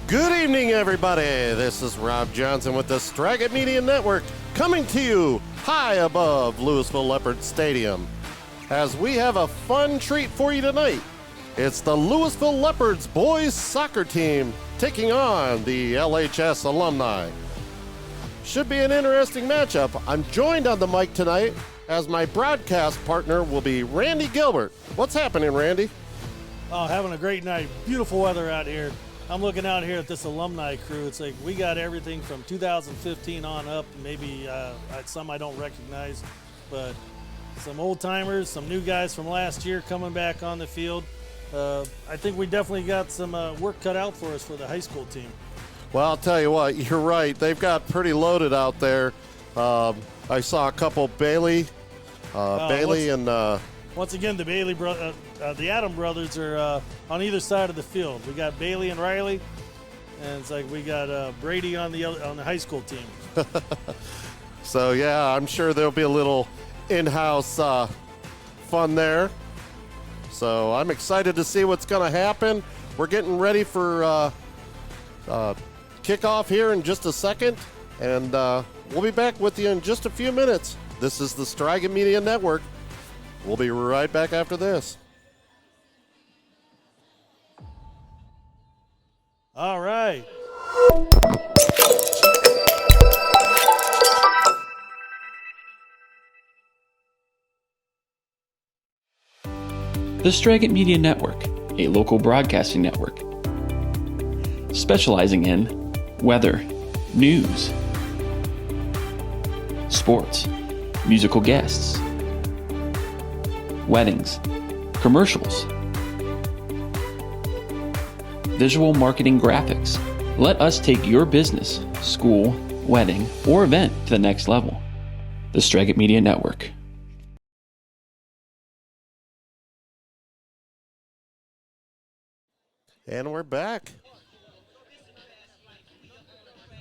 Good evening, everybody. This is Rob Johnson with the Straggit Media Network coming to you high above Louisville Leopard Stadium as we have a fun treat for you tonight. It's the Louisville Leopards boys soccer team taking on the LHS Alumni. Should be an interesting matchup. I'm joined on the mic tonight as my broadcast partner will be Randy Gilbert. What's happening, Randy? Oh, having a great night. Beautiful weather out here. I'm looking out here at this alumni crew. It's like we got everything from 2015 on up, maybe some I don't recognize, but some old timers, some new guys from last year coming back on the field. I think we definitely got some work cut out for us for the high school team. Well, I'll tell you what, you're right. They've got pretty loaded out there. I saw a couple Bailey and once again, the the Adam brothers are on either side of the field. We got Bailey and Riley, and it's like we got Brady on the high school team. So yeah, I'm sure there'll be a little in-house fun there. So I'm excited to see what's going to happen. We're getting ready for kickoff here in just a second, and we'll be back with you in just a few minutes. This is the Straggit Media Network. We'll be right back after this. All right. The Straggit Media Network, a local broadcasting network, specializing in weather, news, sports, musical guests, weddings, commercials, visual marketing graphics. Let us take your business, school, wedding, or event to the next level. The Straggit Media Network. And we're back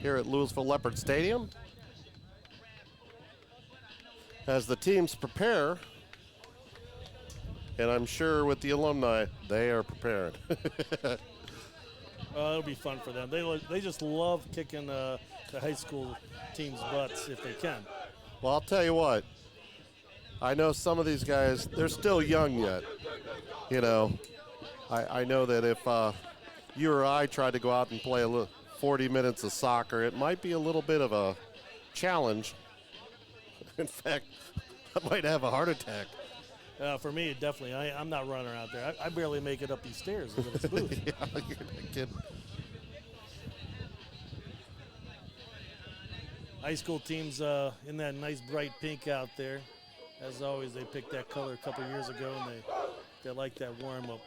here at Louisville Leopard Stadium as the teams prepare. And I'm sure with the alumni, they are prepared. It'll be fun for them. They just love kicking the high school team's butts if they can. Well, I'll tell you what. I know some of these guys, they're still young yet. You know, I know that if you or I tried to go out and play 40 minutes of soccer, it might be a little bit of a challenge. In fact, I might have a heart attack. For me, definitely. I'm not running out there. I barely make it up these stairs. It's booth. Yeah, you're not kidding. High school teams in that nice bright pink out there. As always, they picked that color a couple years ago, and they like that warm-up.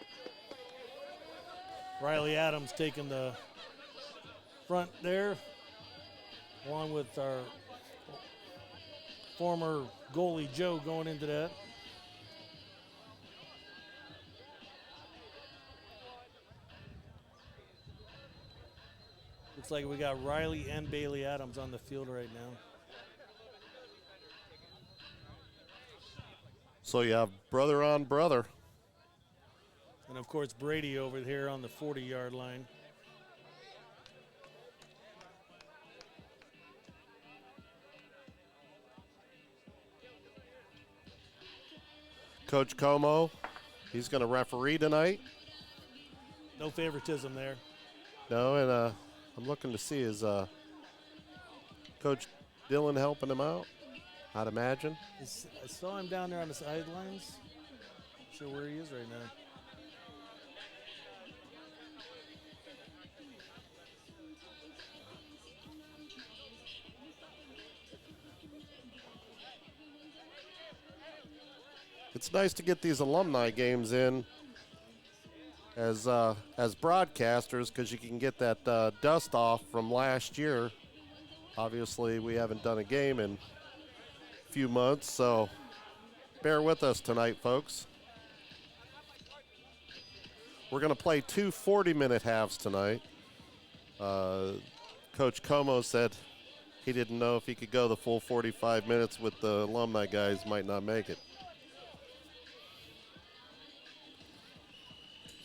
Riley Adams taking the front there, along with our former goalie Joe going into that. Looks like we got Riley and Bailey Adams on the field right now. So you have brother on brother. And, of course, Brady over here on the 40-yard line. Coach Como, he's going to referee tonight. No favoritism there. No, and I'm looking to see, is Coach Dillon helping him out? I'd imagine. I saw him down there on the sidelines. Not sure where he is right now. it's nice to get these alumni games in as broadcasters because you can get that dust off from last year. Obviously, we haven't done a game in a few months, so bear with us tonight, folks. We're going to play two 40-minute halves tonight. Coach Como said he didn't know if he could go the full 45 minutes with the alumni guys, might not make it.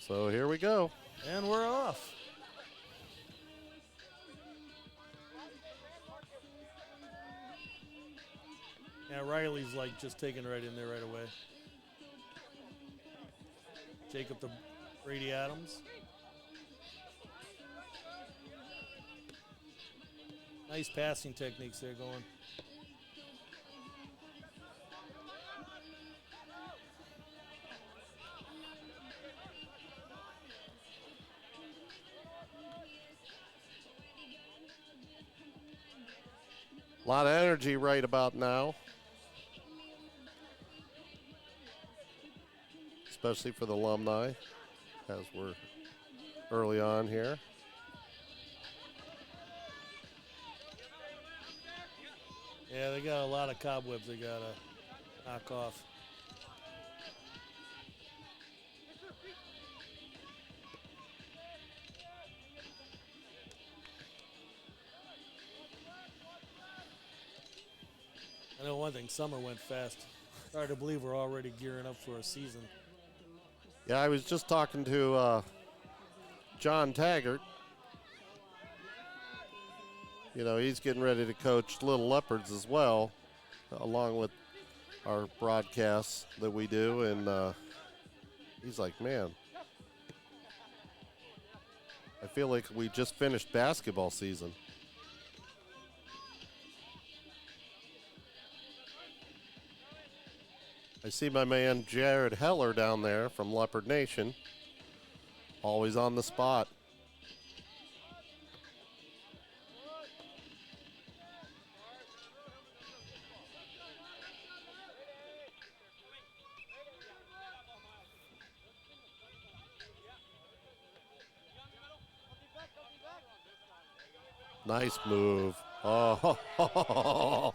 So here we go. And we're off. Yeah, Riley's like just taking right in there right away. Jacob to Brady Adams. Nice passing techniques there going. A lot of energy right about now, especially for the alumni as we're early on here. Yeah, they got a lot of cobwebs they got to knock off. I know one thing, summer went fast. Hard to believe we're already gearing up for a season. Yeah, I was just talking to John Taggart. You know, he's getting ready to coach Little Leopards as well, along with our broadcasts that we do. And he's like, man, I feel like we just finished basketball season. I see my man Jared Heller down there from Leopard Nation, always on the spot. Nice move. Oh.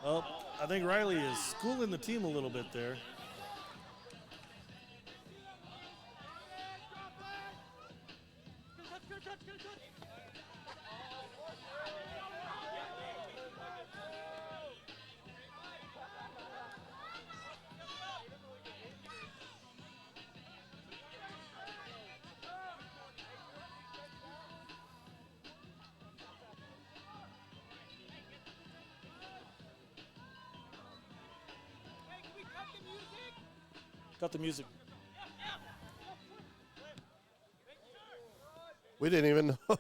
Well, I think Riley is schooling the team a little bit there. Got the music. We didn't even know.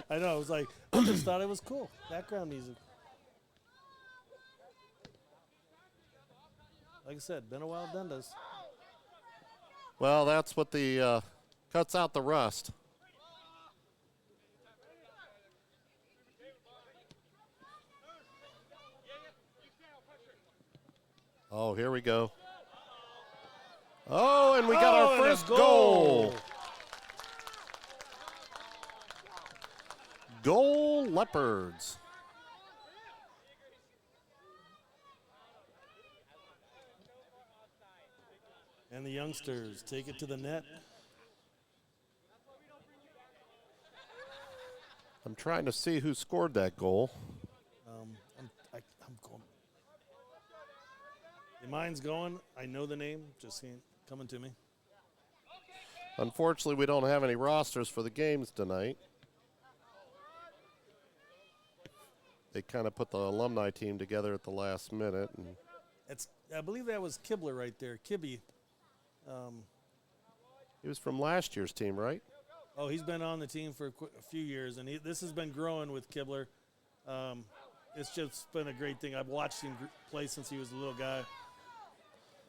I know. I was like, I just thought it was cool. Background music. Like I said, been a while done this. Well, that's what the cuts out the rust. Oh, here we go. Oh, and we got our first goal. Goal Leopards. And the youngsters take it to the net. I'm trying to see who scored that goal. I'm going. Mine's going. I know the name. Just ain't coming to me. Unfortunately, we don't have any rosters for the games tonight. They kind of put the alumni team together at the last minute. And I believe that was Kibler right there. Kibby. He was from last year's team, right? Oh, he's been on the team for a few years, and this has been growing with Kibler. It's just been a great thing. I've watched him play since he was a little guy,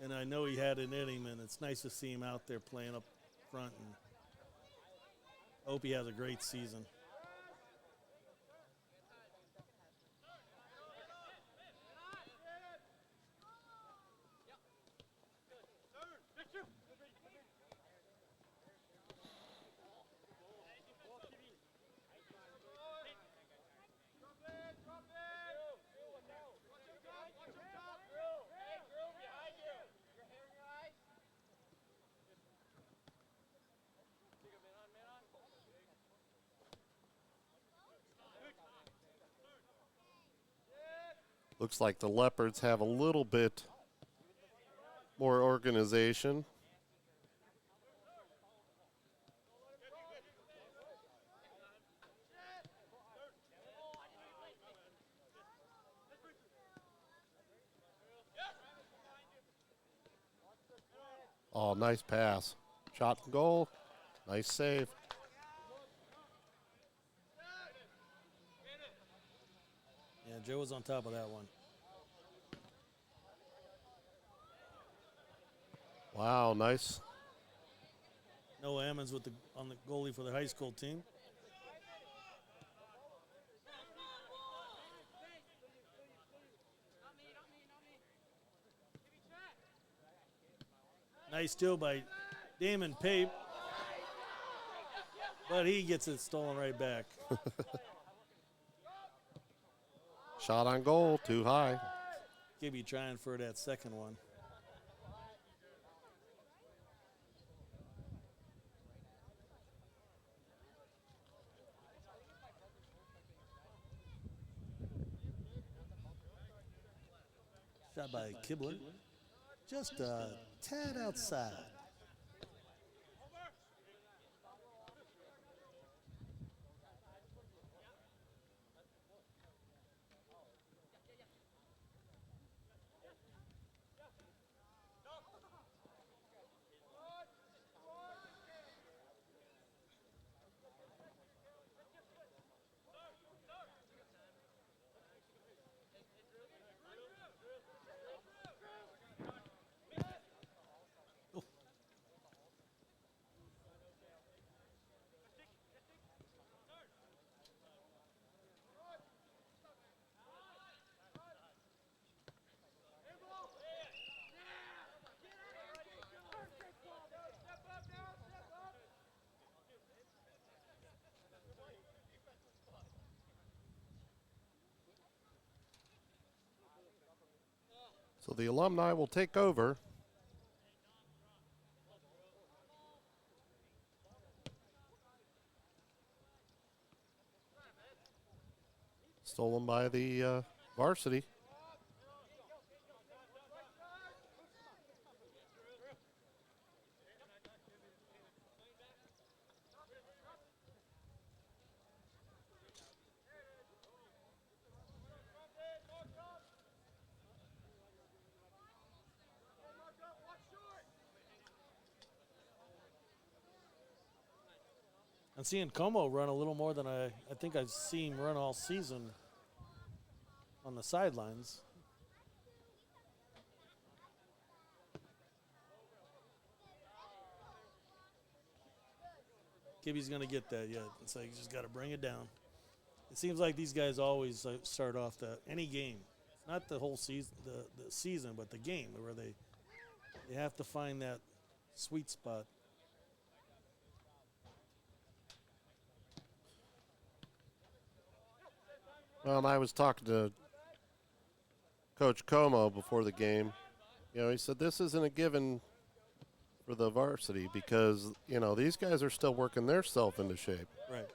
and I know he had it in him, and it's nice to see him out there playing up front. And Hope he has a great season. Looks like the Leopards have a little bit more organization. Oh, nice pass. Shot and goal. Nice save. Yeah, Joe was on top of that one. Wow, nice. Noah Emmons on the goalie for the high school team. Nice steal by Damon Pape. But he gets it stolen right back. Shot on goal, too high. Gibby trying for that second one. Shot by Kibler. Just a tad outside. So the Alumni will take over. Stolen by the varsity. I'm seeing Como run a little more than I think I've seen him run all season on the sidelines. Gibby's going to get that yet. It's like you just got to bring it down. It seems like these guys always start off any game, not the whole season, the season, but the game where they have to find that sweet spot. Well, and I was talking to Coach Como before the game. You know, he said this isn't a given for the varsity because, you know, these guys are still working themselves into shape. Right.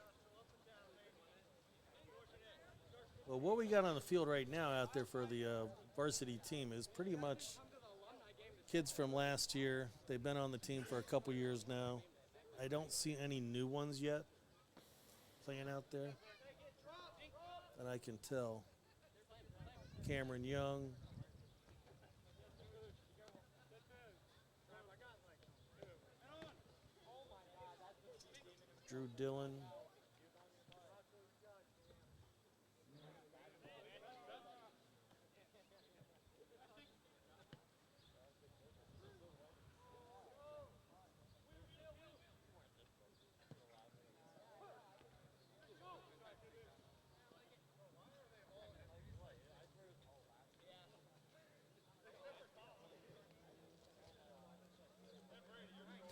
Well, what we got on the field right now out there for the varsity team is pretty much kids from last year. They've been on the team for a couple years now. I don't see any new ones yet playing out there that I can tell. Cameron Young. Drew Dillon.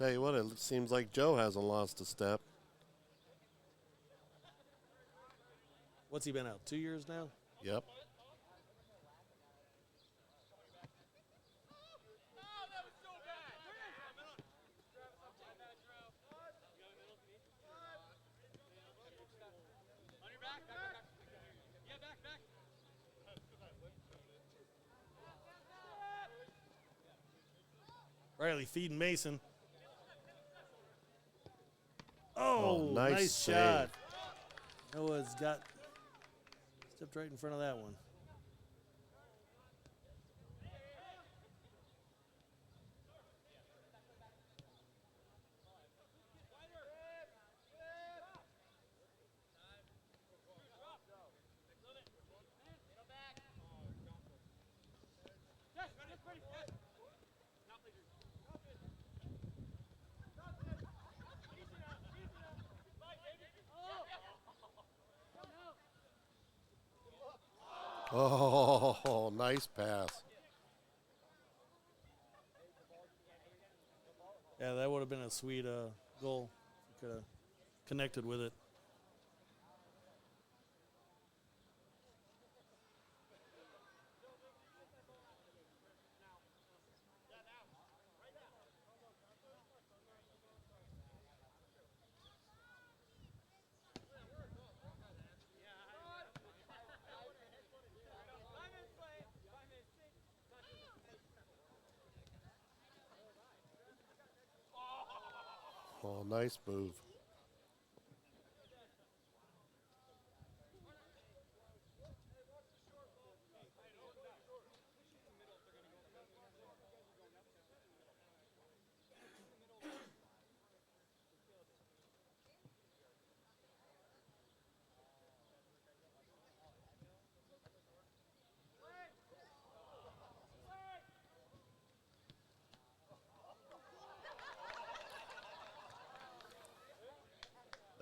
Tell you what, it seems like Joe hasn't lost a step. What's he been out? 2 years now? Yep. Riley feeding Mason. Oh, nice save. shot. Noah's stepped right in front of that one. Oh, nice pass. Yeah, that would have been a sweet goal. Could have connected with it. Oh, nice move.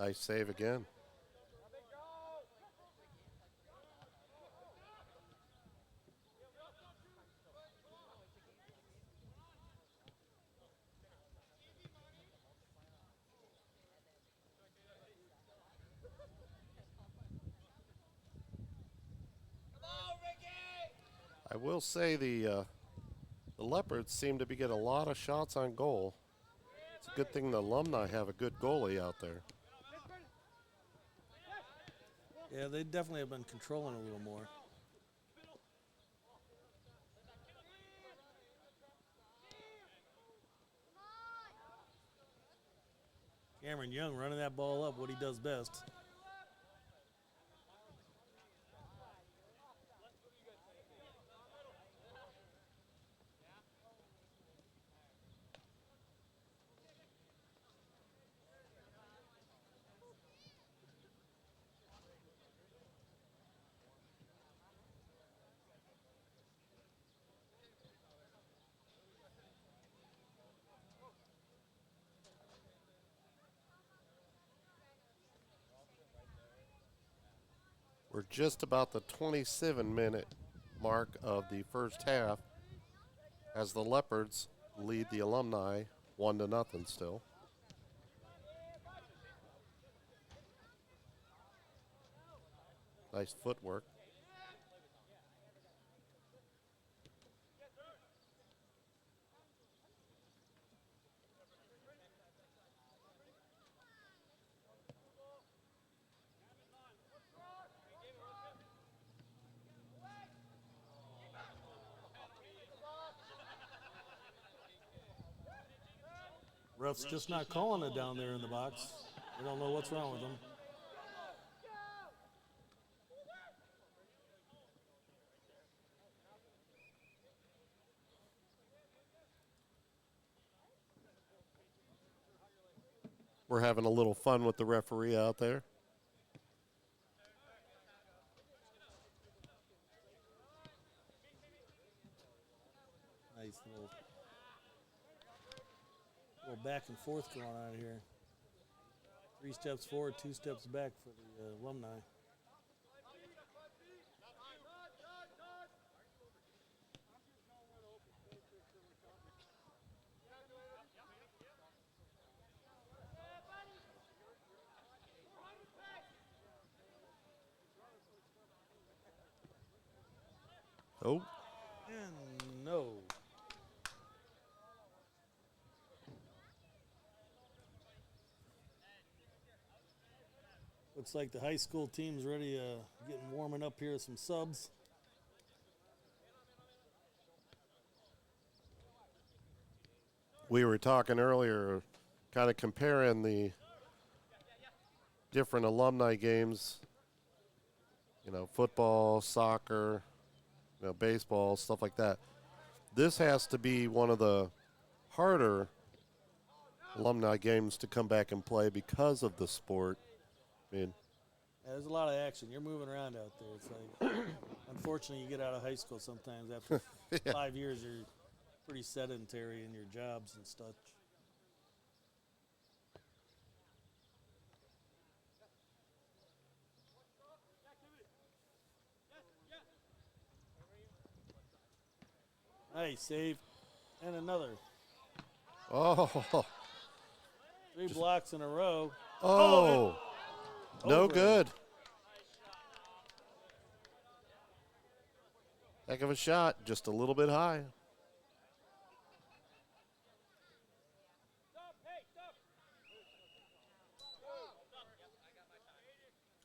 Nice save again. I will say the Leopards seem to be getting a lot of shots on goal. It's a good thing the Alumni have a good goalie out there. Yeah, they definitely have been controlling a little more. Cameron Young running that ball up, what he does best. We're just about the 27-minute mark of the first half as the Leopards lead the Alumni 1-0 still. Nice footwork. Ref's just not calling it down there in the box. They don't know what's wrong with them. We're having a little fun with the referee out there. Nice little back and forth going on here. 3 steps forward, 2 steps back for the Alumni. Oh, And no. Looks like the high school team's ready, getting warming up here with some subs. we were talking earlier, kind of comparing the different alumni games, football, soccer, baseball, stuff like that. This has to be one of the harder alumni games to come back and play because of the sport. I mean, Yeah, there's a lot of action. You're moving around out there. It's like, unfortunately, you get out of high school sometimes. After 5 years, you're pretty sedentary in your jobs and such. Nice save. And another. oh, 3 blocks in a row. no over. good. Heck of a shot, just a little bit high.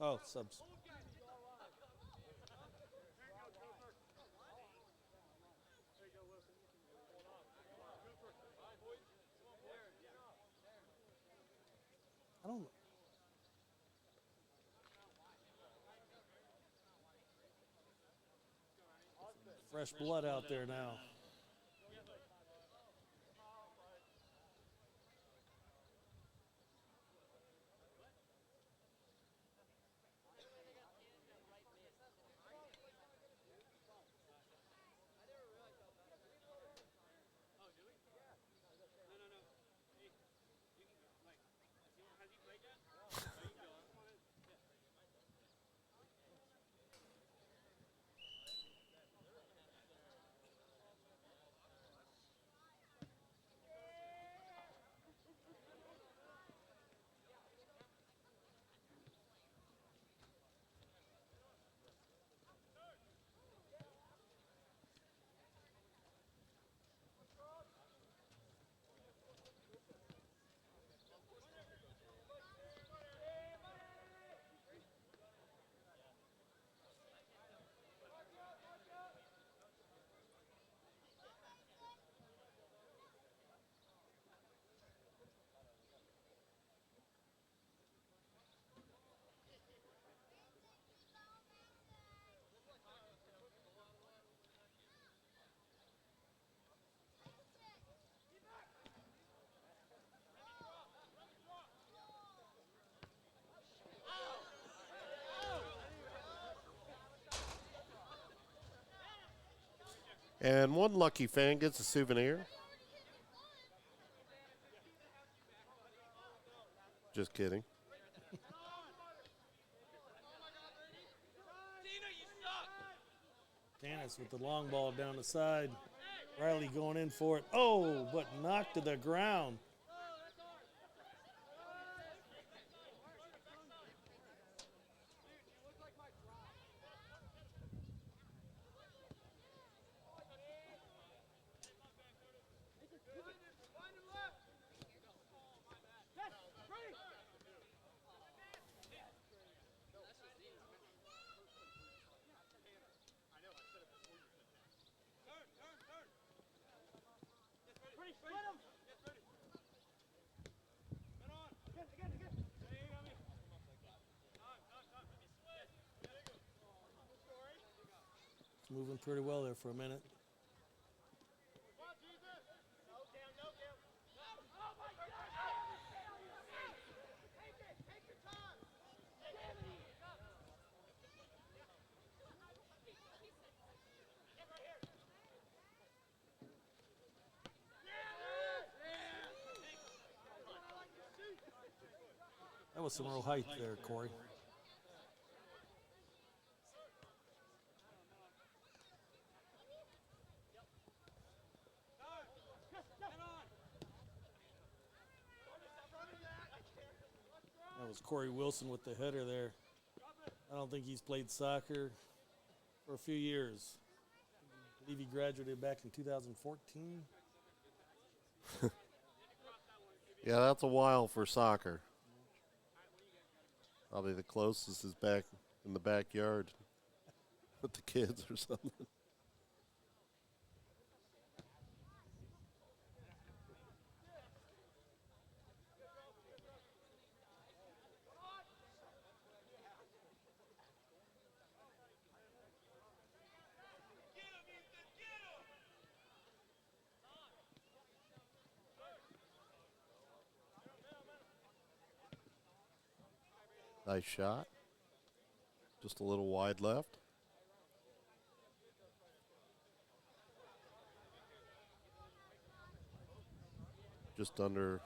Oh, subs. I don't know. Fresh blood out there now. And one lucky fan gets a souvenir. Just kidding. Tanis with the long ball down the side. Riley going in for it. Oh, but knocked to the ground. It's moving pretty well there for a minute. That was some real height there, Corey. That was Corey Wilson with the header there. I don't think he's played soccer for a few years. believe he graduated back in 2014. Yeah, that's a while for soccer. Probably the closest is back in the backyard with the kids or something. Nice shot. Just a little wide left. Just under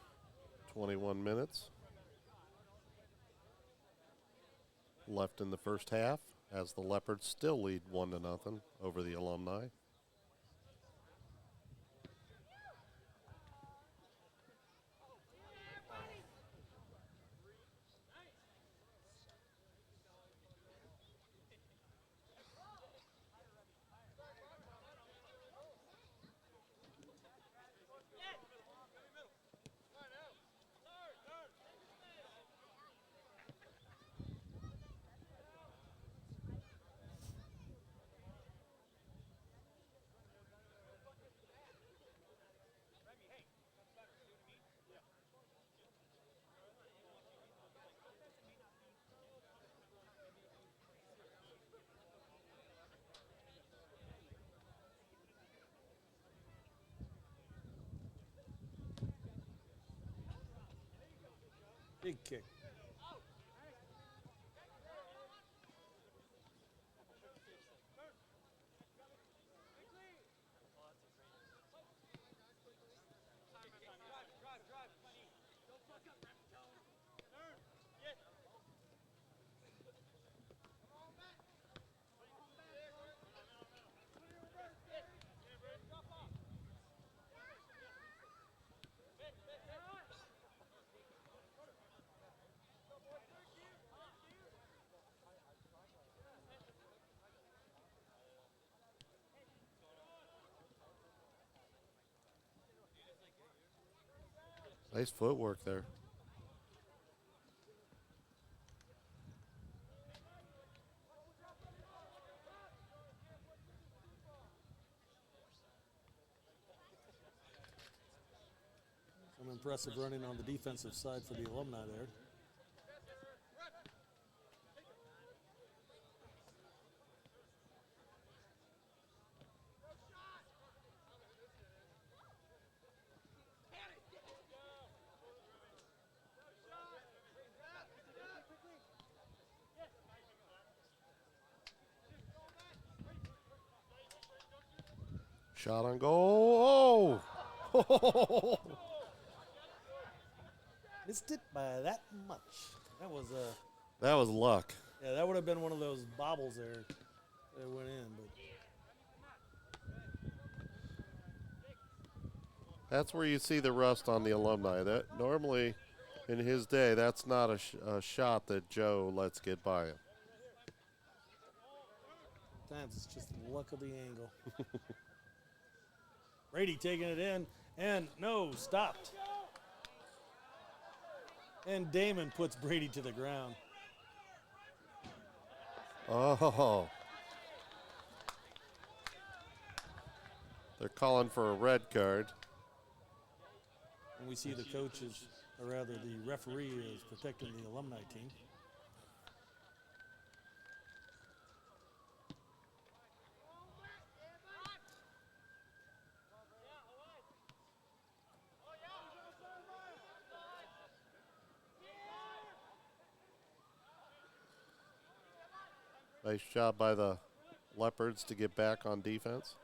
21 minutes left in the first half as the Leopards still lead 1-0 over the Alumni. Big kick. Nice footwork there. Some impressive running on the defensive side for the Alumni there. Shot on goal. Oh! Missed it by that much. That was That was luck. yeah, that would have been one of those bobbles there that went in, but That's where you see the rust on the Alumni. That normally, in his day, that's not a shot that Joe lets get by him. sometimes it's just the luck of the angle. Brady taking it in, and no, stopped. And Damon puts Brady to the ground. Oh. They're calling for a red card. And we see the coaches, or rather the referee is protecting the Alumni team. Nice job by the Leopards to get back on defense.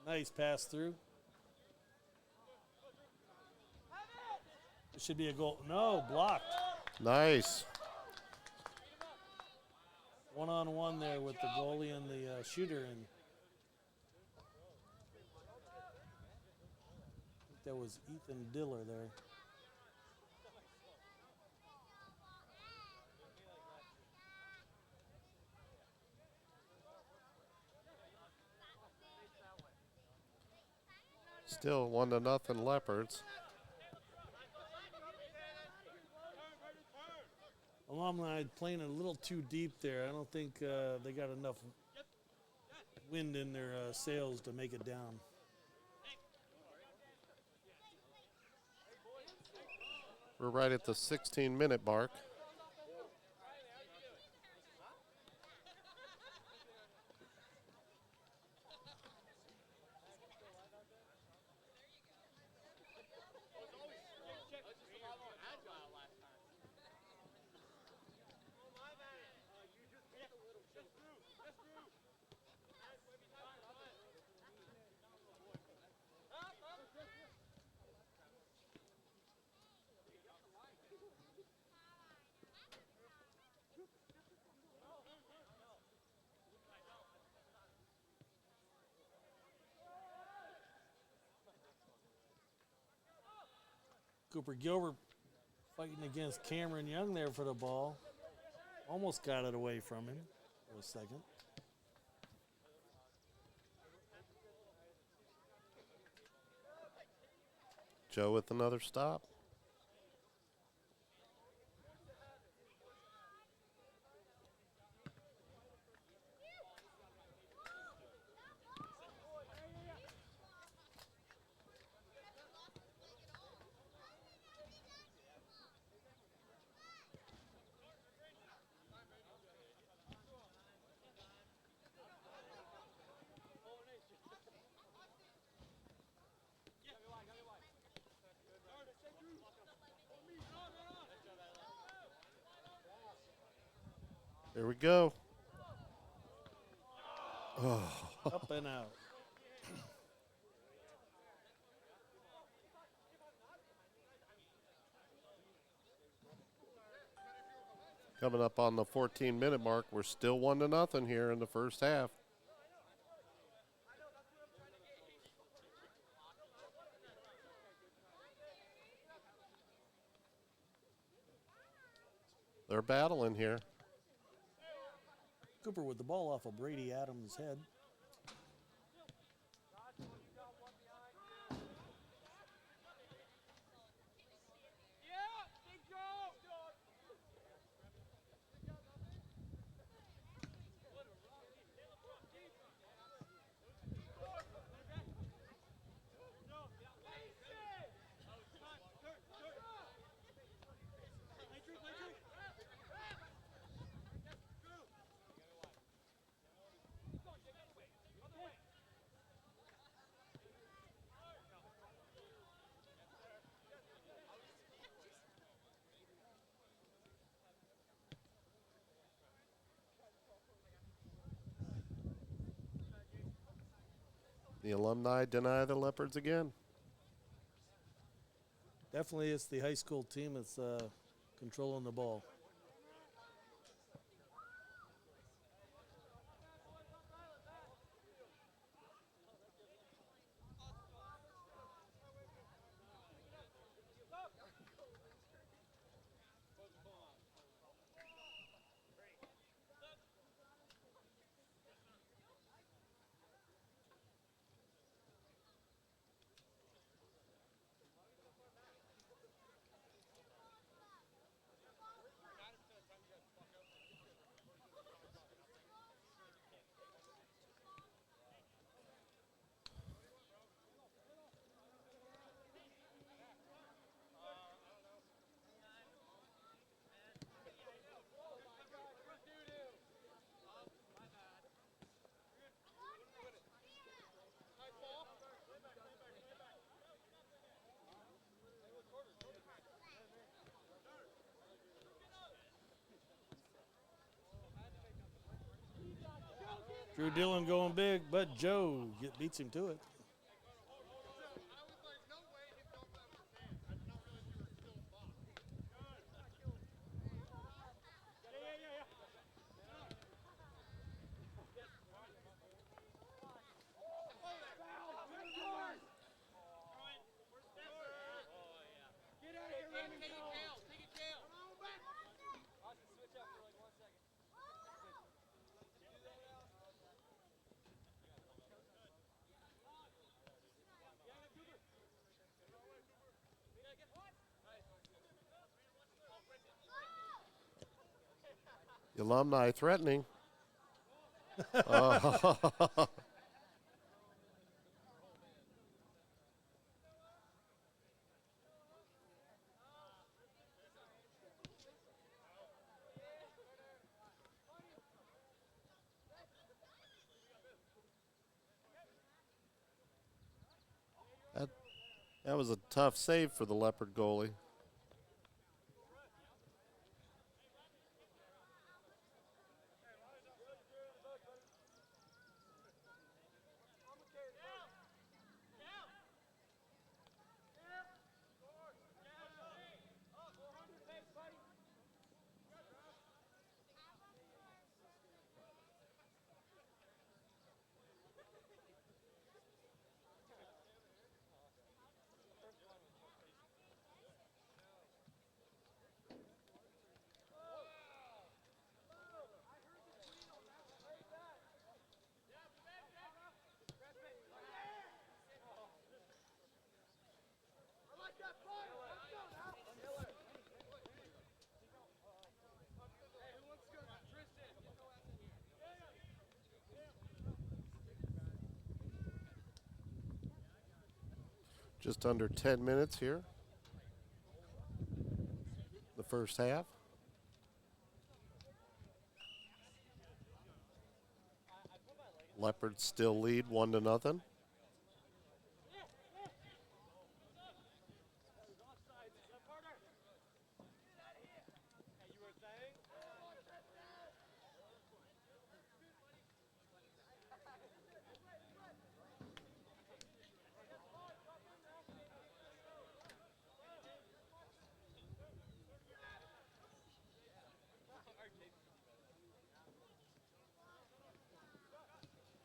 Nice pass through. It should be a goal. No, blocked. Nice. One-on-one there with the goalie and the shooter. And that was Ethan Diller there. Still 1-0 Leopards. Alumni playing a little too deep there. I don't think they got enough wind in their sails to make it down. We're right at the 16-minute mark. Cooper Gilbert fighting against Cameron Young there for the ball. Almost got it away from him for a second. Joe with another stop. Here we go. Oh. Up and out. Coming up on the 14-minute mark, we're still 1-0 here in the first half. They're battling here. Cooper with the ball off of Brady Adams' head. The Alumni deny the Leopards again. Definitely it's the high school team that's controlling the ball. Drew Dillon going big, but Joe beats him to it. Alumni threatening. Oh. That was a tough save for the Leopard goalie. Just under 10 minutes here. The first half. Leopards still lead 1-0.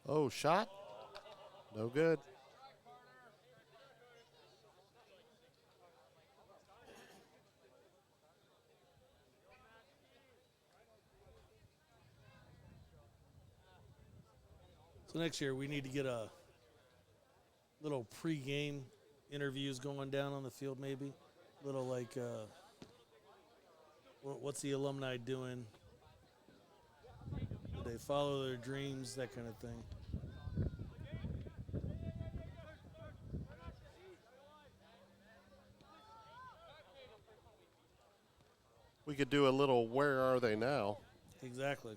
Oh, shot. No good. So next year we need to get a little pre-game interviews going down on the field, maybe. Little like, what's the alumni doing? Do they follow their dreams? That kind of thing. We could do a little where are they now? Exactly.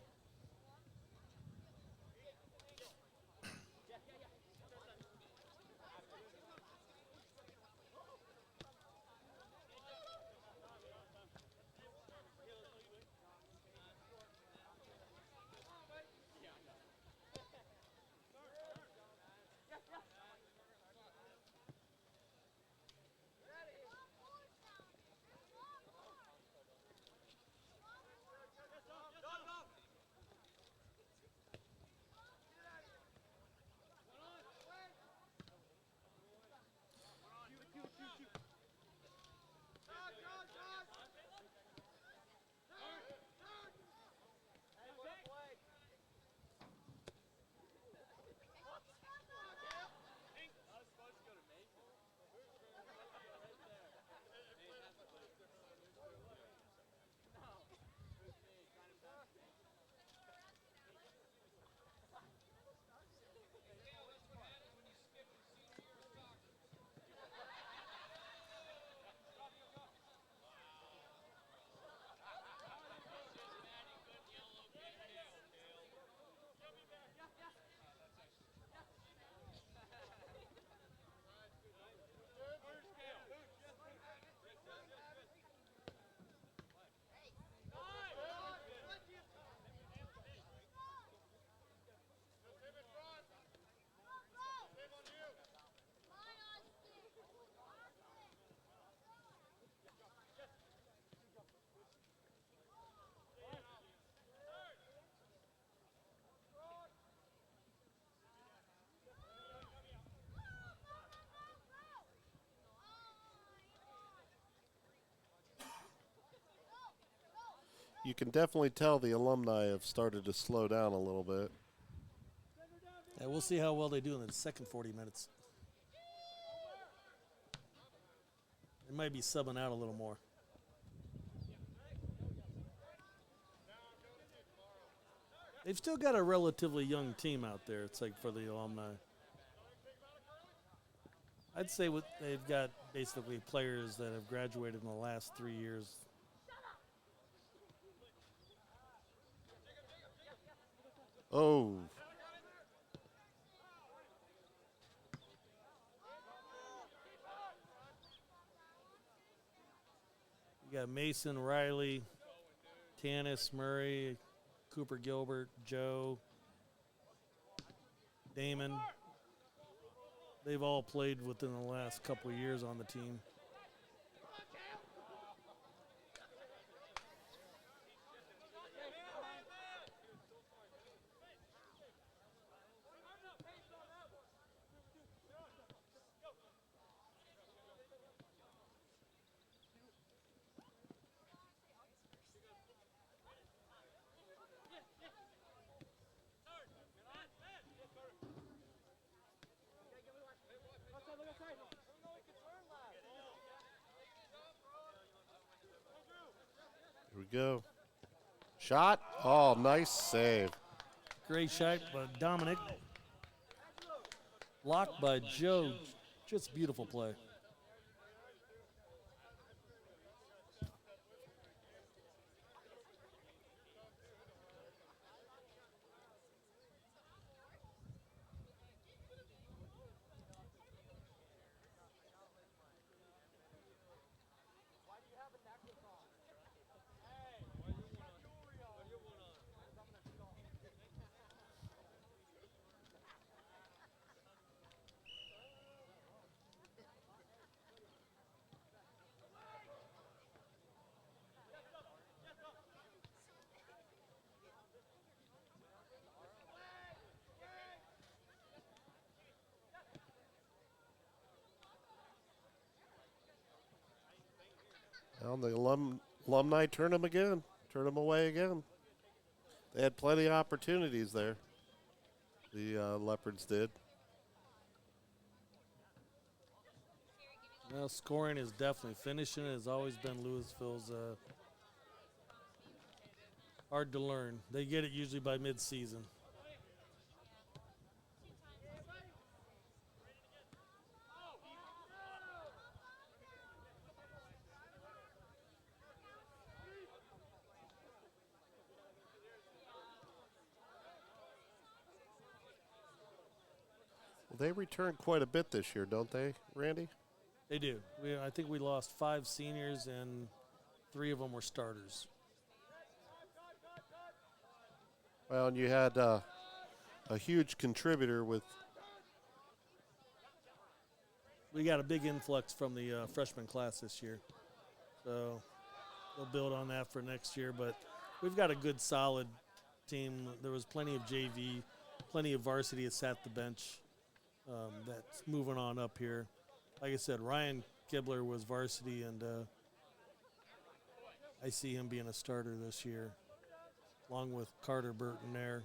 You can definitely tell the alumni have started to slow down a little bit. Yeah, we'll see how well they do in the second 40 minutes. They might be subbing out a little more. They've still got a relatively young team out there, it's like for the Alumni. I'd say they've got basically players that have graduated in the last 3 years. Oh. You got Mason, Riley, Tanis, Murray, Cooper Gilbert, Joe, Damon. They've all played within the last couple of years on the team. Here we go. Shot. Oh, nice save. Great shot by Dominic. Blocked by Joe. Just beautiful play. Well, the alumni turn them again. Turn them away again. They had plenty of opportunities there. The Leopards did. Well, scoring is definitely finishing. It has always been Louisville's hard to learn. They get it usually by mid-season. Well, they return quite a bit this year, don't they, Randy? They do. I think we lost 5 seniors, and 3 of them were starters. Well, and you had a huge contributor with. We got a big influx from the freshman class this year. So they'll build on that for next year. But we've got a good, solid team. There was plenty of JV, plenty of varsity that sat the bench that's moving on up here. Like I said, Ryan Kibler was varsity, and I see him being a starter this year, along with Carter Burton there.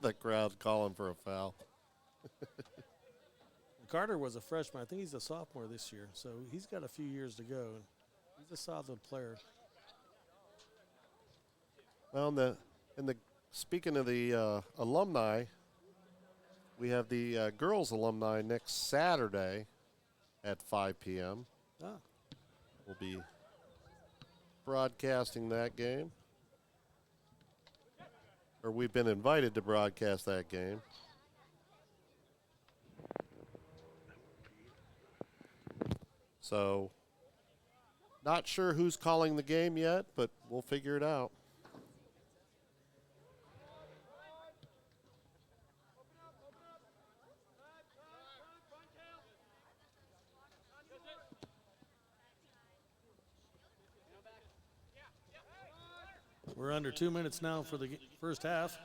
The crowd calling for a foul. Carter was a freshman. I think he's a sophomore this year, so he's got a few years to go. He's a solid player. Well, speaking of the alumni, we have the girls alumni next Saturday at 5 p.m. Ah. We'll be broadcasting that game. Or we've been invited to broadcast that game. So, not sure who's calling the game yet, but we'll figure it out. We're under 2 minutes now for the first half.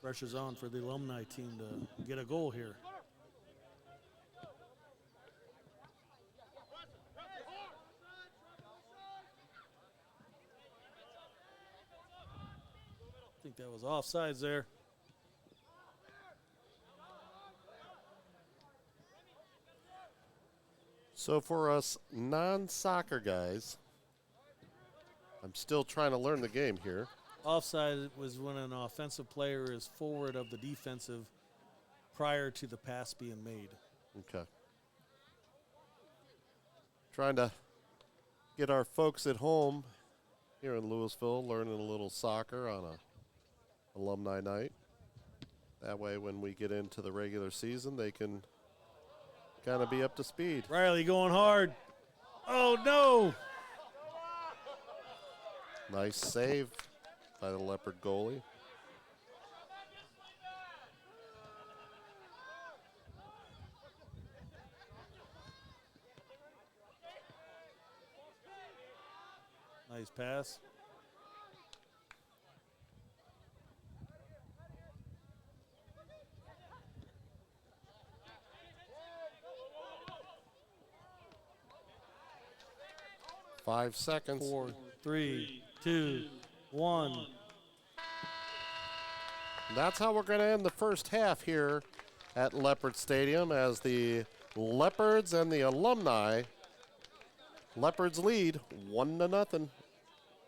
Pressure's on for the alumni team to get a goal here. I think that was offsides there. So for us non-soccer guys, I'm still trying to learn the game here. Offside was when an offensive player is forward of the defensive prior to the pass being made. Okay. Trying to get our folks at home here in Louisville learning a little soccer on a alumni night. That way when we get into the regular season, they can kind of be up to speed. Riley going hard. Oh, no. Nice save by the Leopard goalie. Nice pass. Five seconds. 4, 3, 2, 1. That's how we're going to end the first half here at Leopard Stadium as the Leopards and the Alumni. Leopards lead 1-0.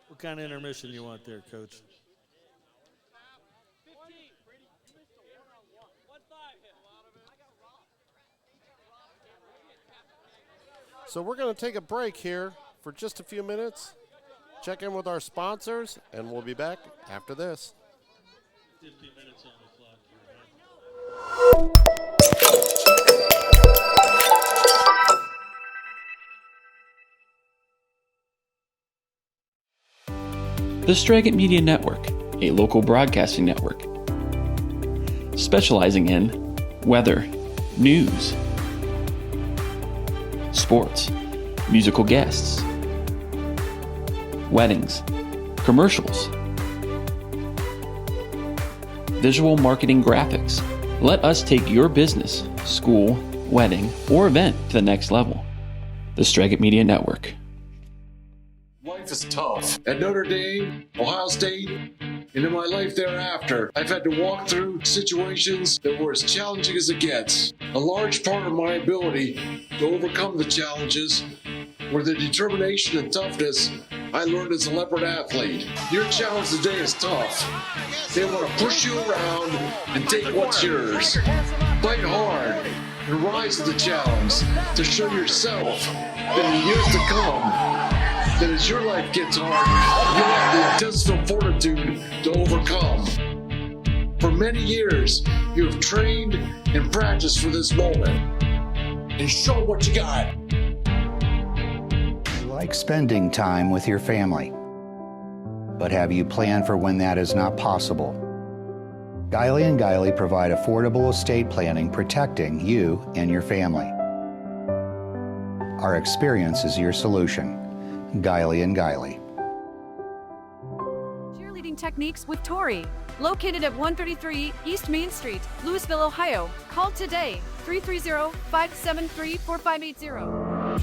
What kind of intermission you want there, Coach? So we're going to take a break here for just a few minutes, check in with our sponsors, and we'll be back after this. 15 minutes on the clock here. The Straggett Media Network, a local broadcasting network, specializing in weather, news, sports, musical guests, weddings, commercials, visual marketing graphics. Let us take your business, school, wedding, or event to the next level. The Straggett Media Network. Life is tough. At Notre Dame, Ohio State, and in my life thereafter, I've had to walk through situations that were as challenging as it gets. A large part of my ability to overcome the challenges were the determination and toughness I learned as a Leopard athlete. Your challenge today is tough. They want to push you around and take what's yours. Fight hard and rise to the challenge to show yourself that in years to come, that as your life gets hard, you'll have the intestinal fortitude to overcome. For many years, you have trained and practiced for this moment. And show what you got. You like spending time with your family, but have you planned for when that is not possible? Guiley & Guiley provide affordable estate planning protecting you and your family. Our experience is your solution. Guiley & Guiley. Cheerleading techniques with Tori. Located at 133 East Main Street, Louisville, Ohio. Call today, 330-573-4580.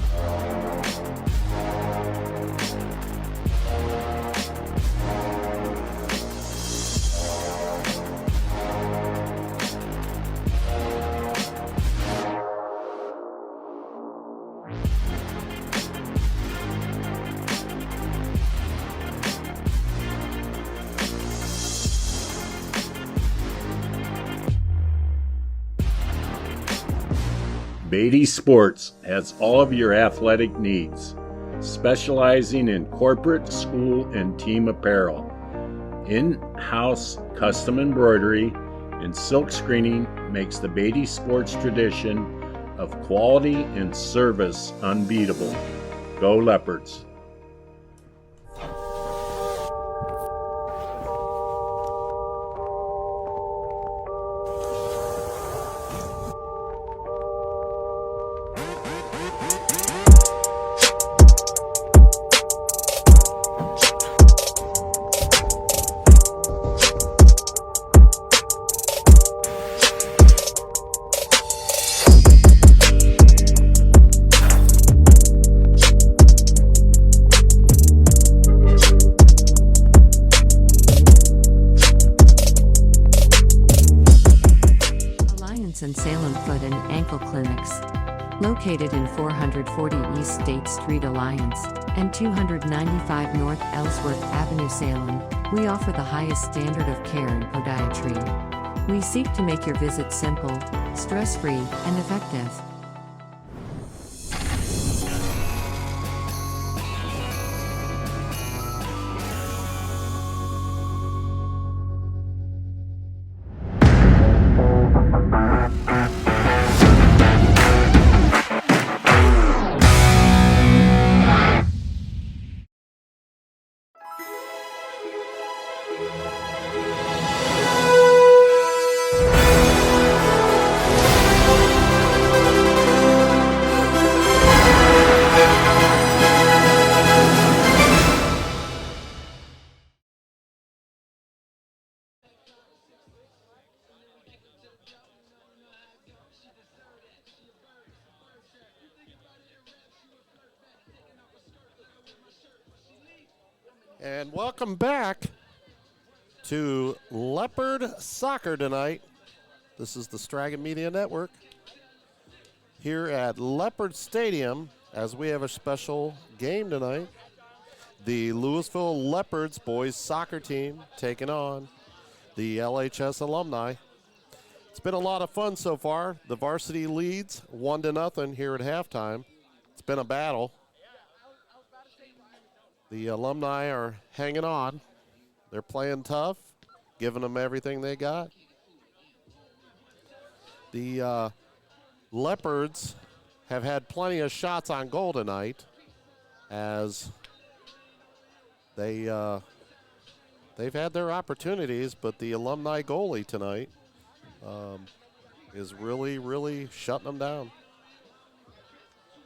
Beatty Sports has all of your athletic needs, specializing in corporate, school, and team apparel. In-house custom embroidery and silk screening makes the Beatty Sports tradition of quality and service unbeatable. Go Leopards! And Salem Foot and Ankle Clinics. Located in 440 East State Street Alliance and 295 North Ellsworth Avenue Salem, we offer the highest standard of care in podiatry. We seek to make your visit simple, stress-free, and effective. And welcome back to Leopard Soccer tonight. This is the Stragan Media Network here at Leopard Stadium as we have a special game tonight. The Louisville Leopards boys soccer team taking on the LHS Alumni. It's been a lot of fun so far. The varsity leads 1-0 here at halftime. It's been a battle. The Alumni are hanging on. They're playing tough, giving them everything they got. The Leopards have had plenty of shots on goal tonight as they've had their opportunities, but the Alumni goalie tonight is really shutting them down.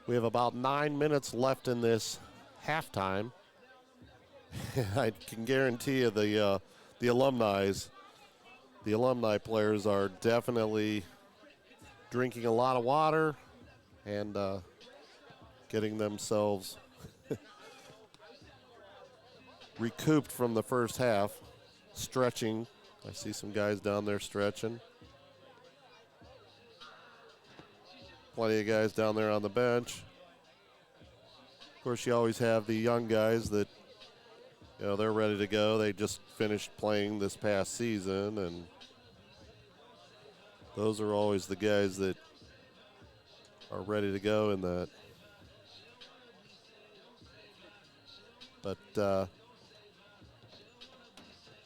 We have about 9 minutes left in this halftime. I can guarantee you the Alumni players are definitely drinking a lot of water and getting themselves recouped from the first half, stretching. I see some guys down there stretching. Plenty of guys down there on the bench. Of course, you always have the young guys that, you know, they're ready to go. They just finished playing this past season, and those are always the guys that are ready to go in that. But I'm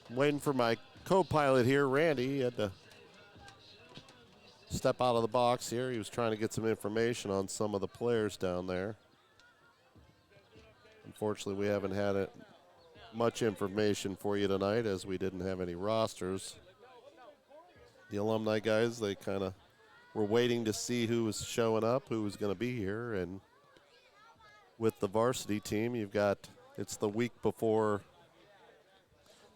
waiting for my co-pilot here, Randy. He had to step out of the box here. He was trying to get some information on some of the players down there. Unfortunately, we haven't had much information for you tonight as we didn't have any rosters. The Alumni guys, they kind of were waiting to see who was showing up, who was going to be here. And with the varsity team, it's the week before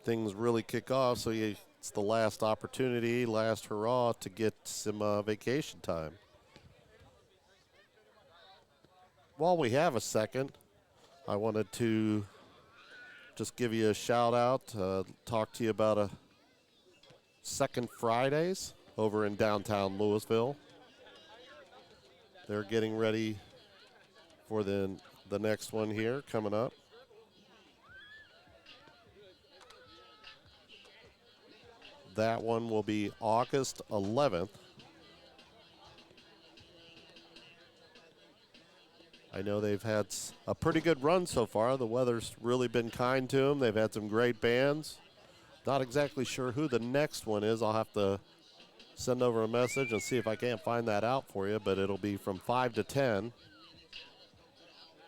things really kick off, so it's the last opportunity, last hurrah to get some vacation time. While we have a second, I wanted to just give you a shout out, talk to you about a Second Fridays over in downtown Louisville. They're getting ready for the next one here coming up. That one will be August 11th. I know they've had a pretty good run so far. The weather's really been kind to them. They've had some great bands. Not exactly sure who the next one is. I'll have to send over a message and see if I can't find that out for you, but it'll be from 5 to 10.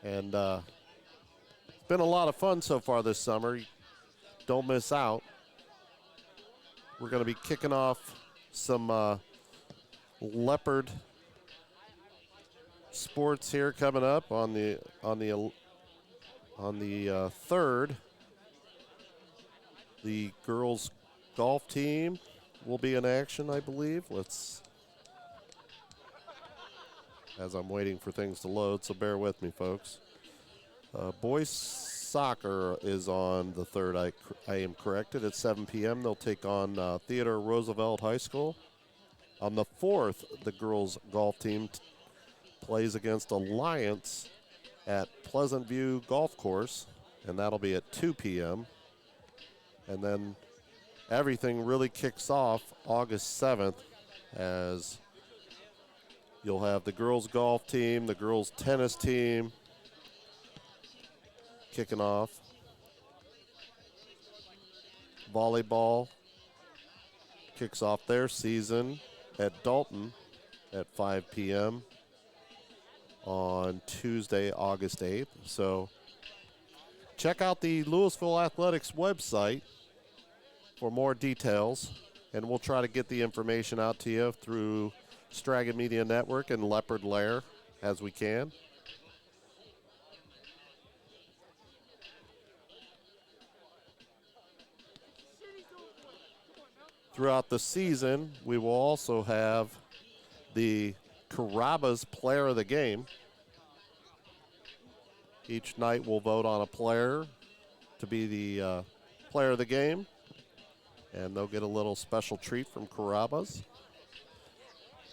And it's been a lot of fun so far this summer. Don't miss out. We're going to be kicking off some Leopard sports here coming up on the 3rd. The girls golf team will be in action, I believe. As I'm waiting for things to load, so bear with me, folks. Boys soccer is on the 3rd. I am corrected. At 7 p.m. They'll take on Theodore Roosevelt High School. On the 4th, the girls golf team plays against Alliance at Pleasant View Golf Course, and that'll be at 2 p.m. And then everything really kicks off August 7th as you'll have the girls golf team, the girls tennis team kicking off. Volleyball kicks off their season at Dalton at 5 p.m. on Tuesday, August 8th. So check out the Louisville Athletics website for more details, and we'll try to get the information out to you through Stragan Media Network and Leopard Lair as we can. Throughout the season, we will also have the Carrabba's Player of the Game. Each night we'll vote on a player to be the player of the game, and they'll get a little special treat from Carrabba's.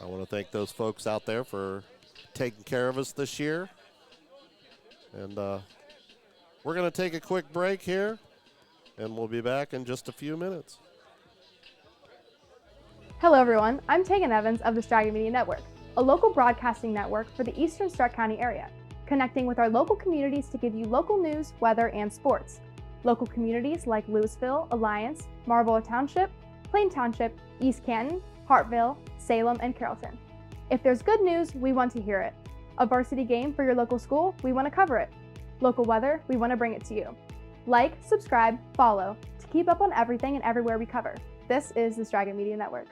I want to thank those folks out there for taking care of us this year. And we're going to take a quick break here, and we'll be back in just a few minutes. Hello everyone, I'm Tegan Evans of the Stragan Media Network, a local broadcasting network for the Eastern Stark County area, connecting with our local communities to give you local news, weather, and sports. Local communities like Louisville, Alliance, Marlborough Township, Plain Township, East Canton, Hartville, Salem, and Carrollton. If there's good news, we want to hear it. A varsity game for your local school, we want to cover it. Local weather, we want to bring it to you. Like, subscribe, follow to keep up on everything and everywhere we cover. This is the Stragan Media Network.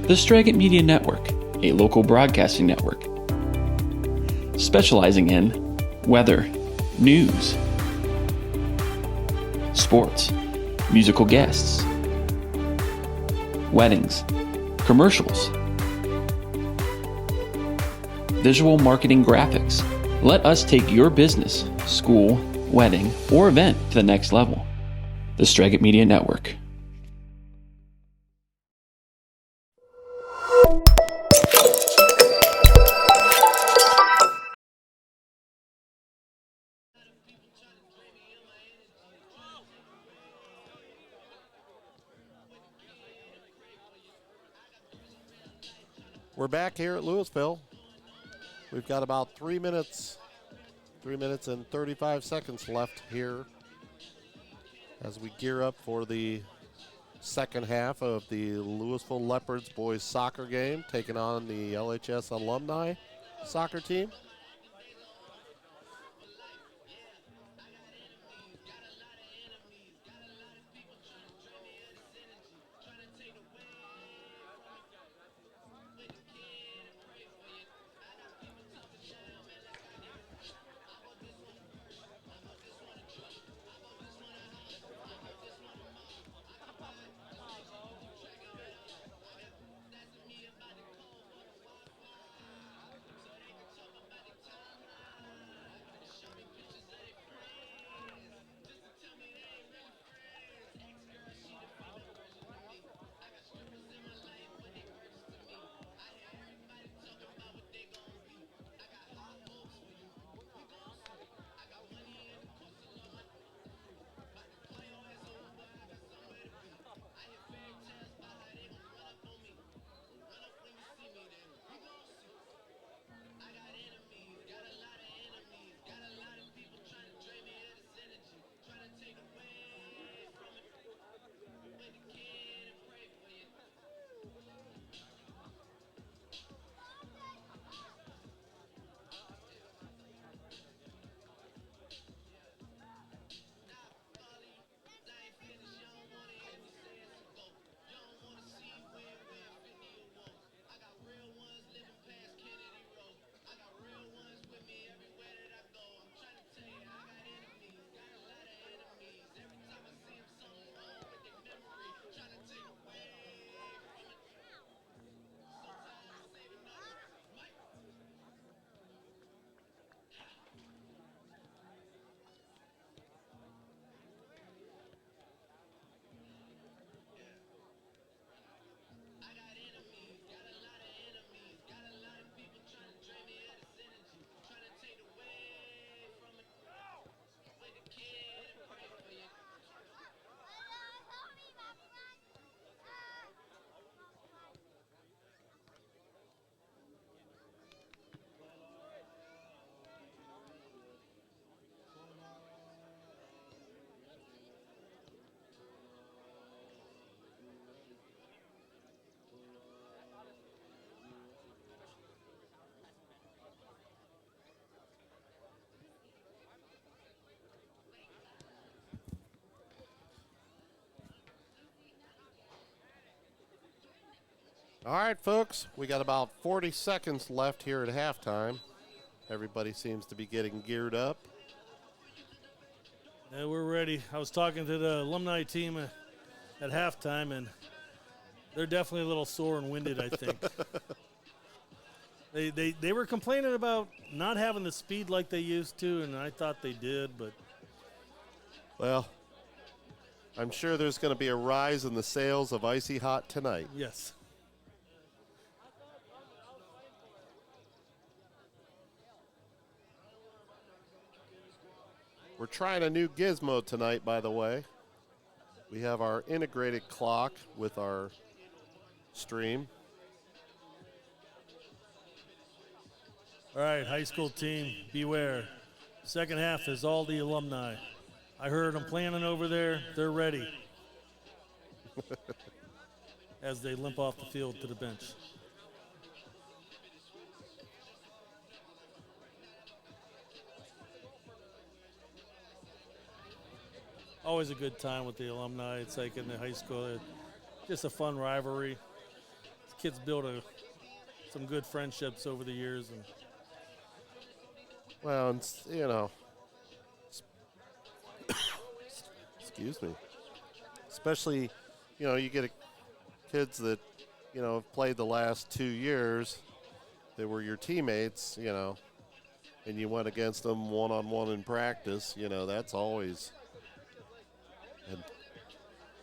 The Stragan Media Network, a local broadcasting network, specializing in weather, news, sports, musical guests, weddings, commercials, visual marketing graphics. Let us take your business, school, wedding, or event to the next level. The Stragan Media Network. We're back here at Louisville. We've got about 3 minutes and 35 seconds left here as we gear up for the second half of the Louisville Leopards boys soccer game, taking on the LHS Alumni soccer team. All right, folks, we got about 40 seconds left here at halftime. Everybody seems to be getting geared up. Yeah, we're ready. I was talking to the alumni team at halftime, and they're definitely a little sore and winded, I think. They were complaining about not having the speed like they used to, and I thought they did, but... Well, I'm sure there's going to be a rise in the sales of Icy Hot tonight. Yes. We're trying a new gizmo tonight, by the way. We have our integrated clock with our stream. All right, high school team, beware. Second half is all the alumni. I heard them planning over there. They're ready. As they limp off the field to the bench. Always a good time with the alumni. It's like in the high school, just a fun rivalry. Kids build some good friendships over the years. And well, and, you know, excuse me. Especially, you know, you get kids that, you know, have played the last 2 years that were your teammates, you know, and you went against them one-on-one in practice, you know, that's always... And,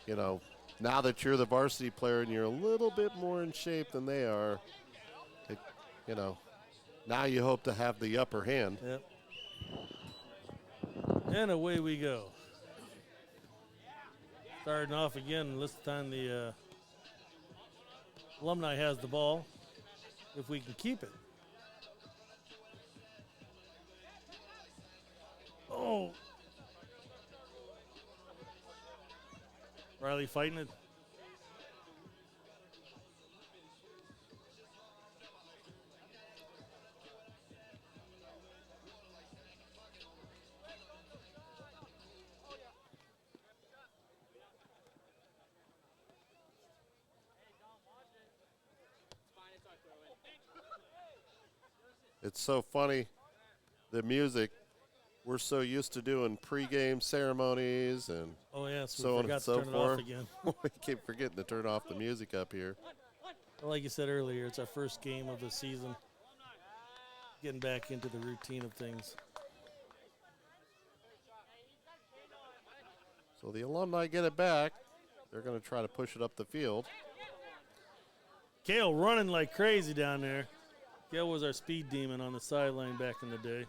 you know, now that you're the varsity player and you're a little bit more in shape than they are, you know, now you hope to have the upper hand. Yep. And away we go. Starting off again, this time the alumni has the ball, if we can keep it. Oh. Riley fighting it. It's so funny, the music. We're so used to doing pregame ceremonies and so on and so forth. We keep forgetting to turn off the music up here. Like you said earlier, it's our first game of the season. Getting back into the routine of things. So the alumni get it back. They're going to try to push it up the field. Kale running like crazy down there. Kale was our speed demon on the sideline back in the day.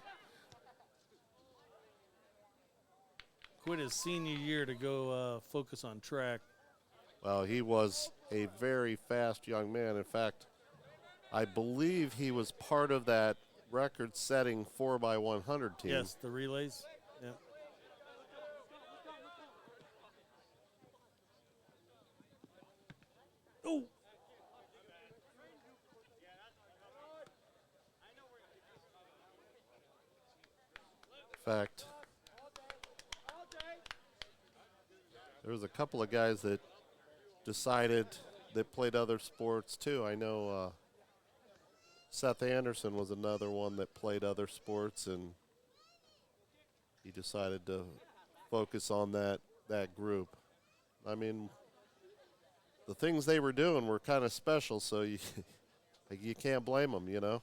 Quit his senior year to go focus on track. Well, he was a very fast young man. In fact, I believe he was part of that record-setting 4x100 team. Yes, the relays. Yeah. Oh. In fact, there was a couple of guys that decided that played other sports too. I know Seth Anderson was another one that played other sports, and he decided to focus on that group. I mean, the things they were doing were kind of special, so you can't blame them, you know.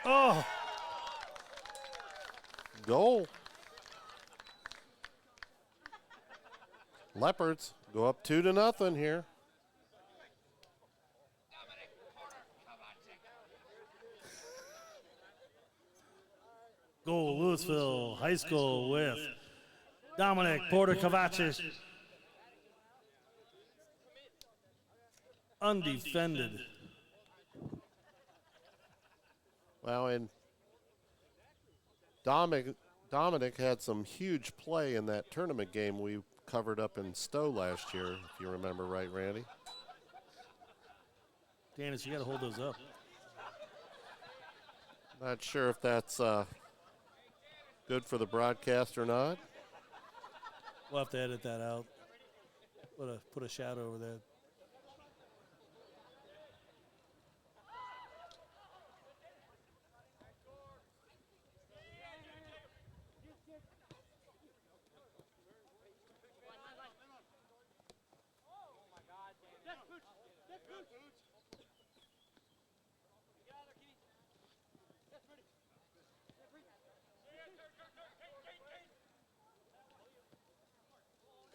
Oh, Goal. Leopards go up 2-0 here. goal Louisville High School with Dominic Porter-Kovacic. Undefended. Well, and Dominic had some huge play in that tournament game we covered up in Stowe last year, if you remember right, Randy. Dennis, you got to hold those up. Not sure if that's good for the broadcast or not. We'll have to edit that out. Put a shadow over that.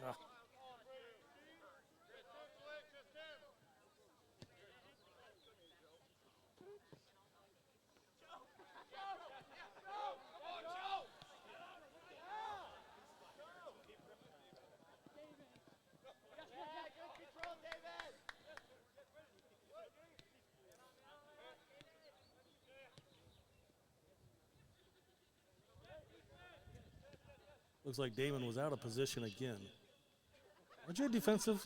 Ah. Looks like Damon was out of position again. Aren't you a defensive?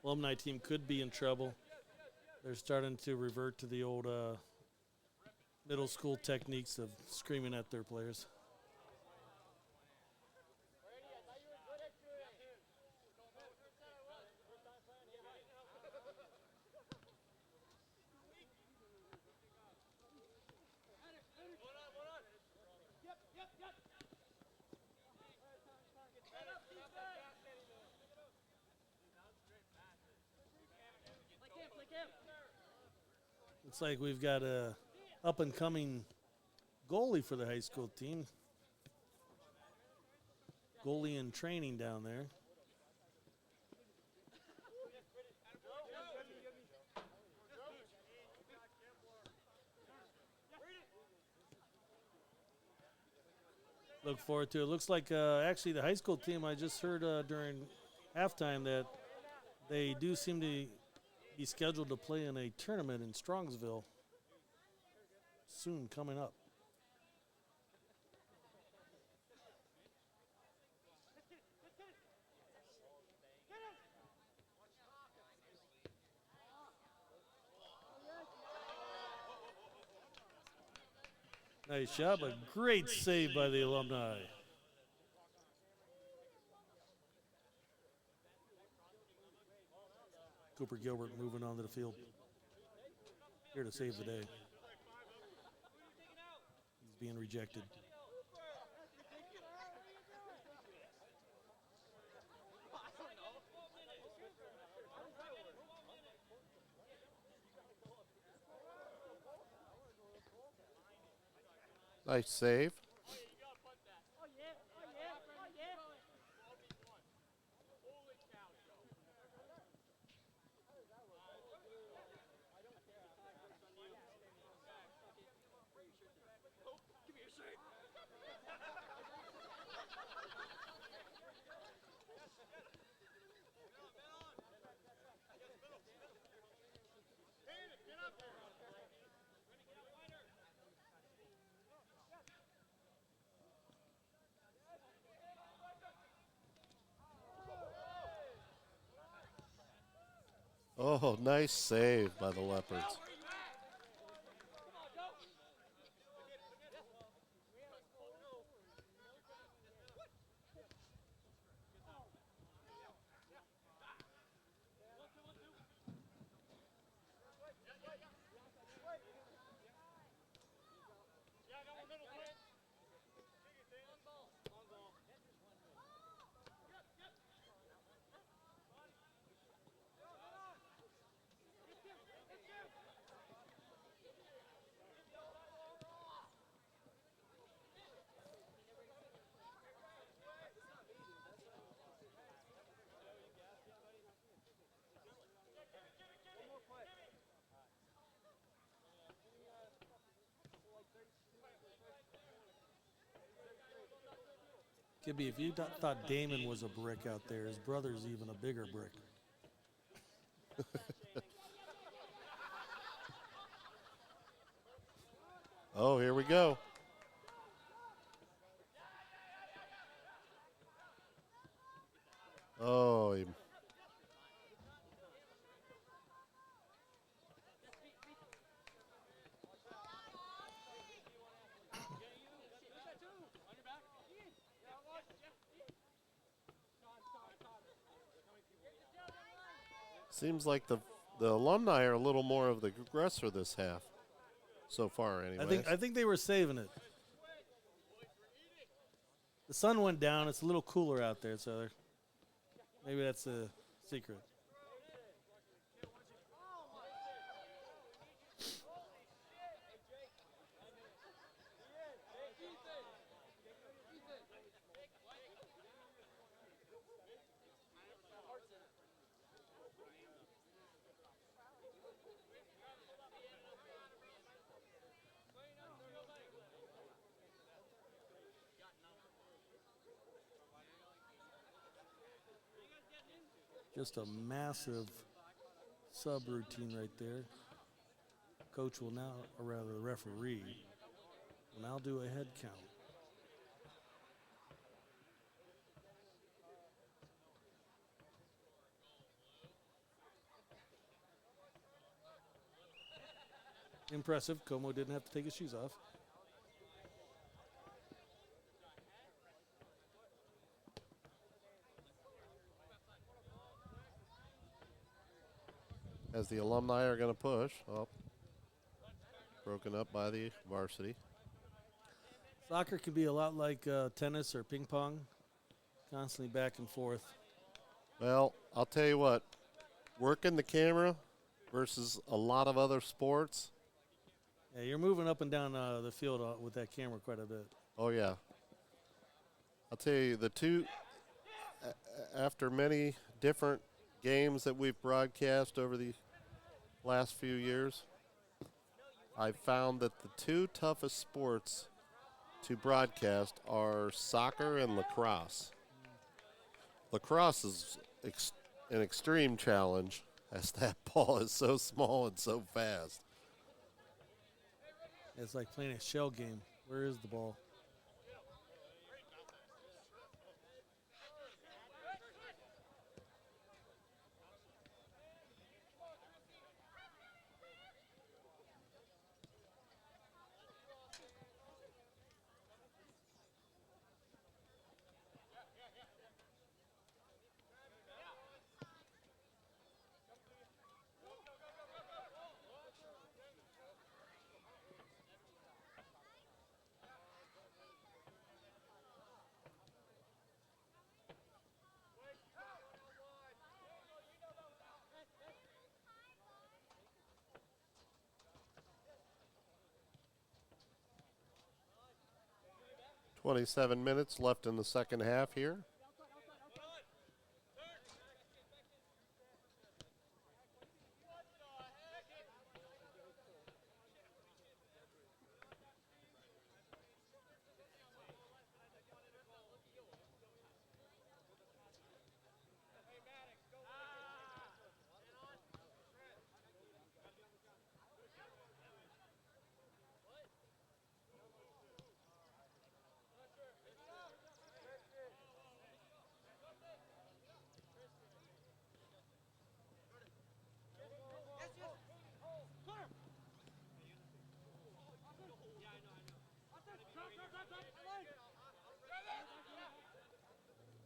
Alumni team could be in trouble. They're starting to revert to the old middle school techniques of screaming at their players. Looks like we've got a up-and-coming goalie for the high school team. Goalie in training down there. Look forward to it. Looks like actually the high school team, I just heard during halftime that they do seem to be scheduled to play in a tournament in Strongsville soon coming up. Nice job, a great save by the Alumni. Cooper Gilbert moving onto the field. Here to save the day. He's being rejected. Nice save. Oh, nice save by the Leopards. Gibby, if you thought Damon was a brick out there, his brother's even a bigger brick. Oh, here we go. Oh, seems like the alumni are a little more of the aggressor this half so far anyway. I think they were saving it. The sun went down. It's a little cooler out there, so maybe that's a secret. Just a massive sub-routine right there. Coach will now, or rather the referee, will now do a head count. Impressive. Como didn't have to take his shoes off. As the alumni are going to push. Oh, broken up by the varsity. Soccer can be a lot like tennis or ping pong, constantly back and forth. Well, I'll tell you what, working the camera versus a lot of other sports. Yeah, you're moving up and down the field with that camera quite a bit. Oh, yeah. I'll tell you, the two, after many different games that we've broadcast over the last few years, I've found that the two toughest sports to broadcast are soccer and lacrosse. Lacrosse is an extreme challenge as that ball is so small and so fast. It's like playing a shell game. Where is the ball? .27 minutes left in the second half here.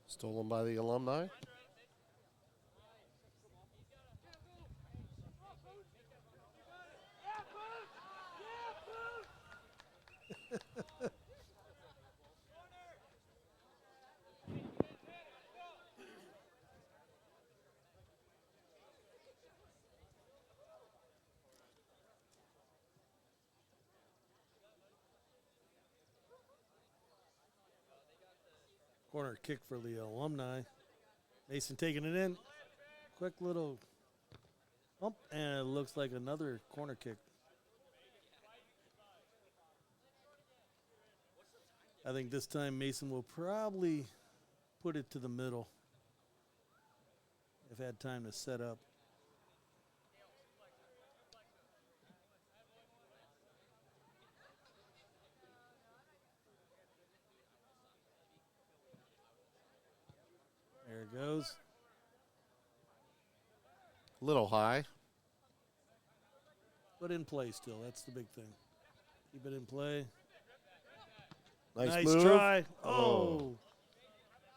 Stolen by the alumni. Corner kick for the alumni. Mason taking it in. Quick little bump, and it looks like another corner kick. I think this time Mason will probably put it to the middle. They've had time to set up. There it goes. A little high. But in play still. That's the big thing. Keep it in play. Nice move. Try. Oh.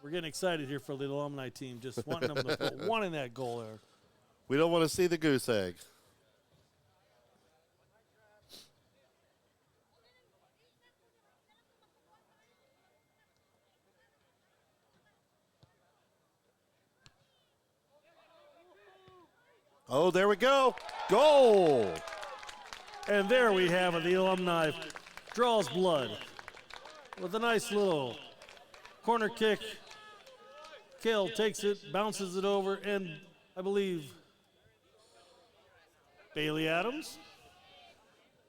We're getting excited here for the Alumni team. Just wanting them to put one in that goal there. We don't want to see the goose egg. Oh, there we go. Goal. And there we have it. The Alumni draws blood with a nice little corner kick. Kale takes it, bounces it over, and I believe Bailey Adams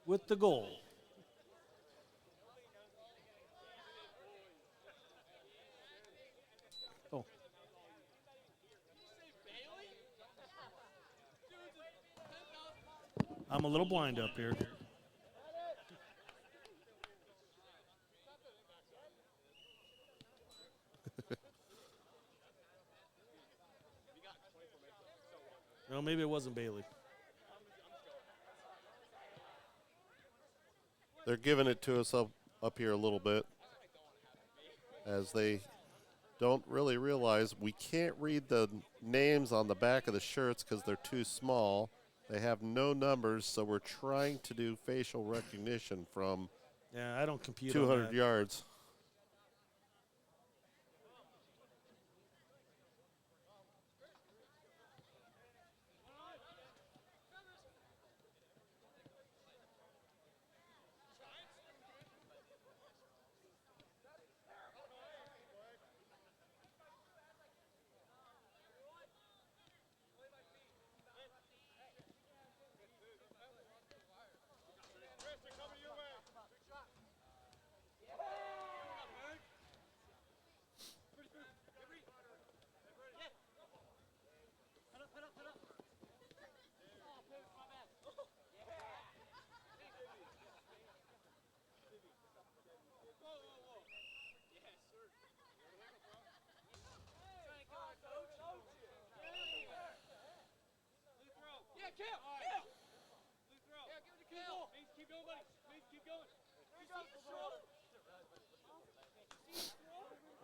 with the goal. Oh. I'm a little blind up here. No, maybe it wasn't Bailey. They're giving it to us up here a little bit, as they don't really realize we can't read the names on the back of the shirts because they're too small. They have no numbers, so we're trying to do facial recognition from I don't compute 200 on that. yards.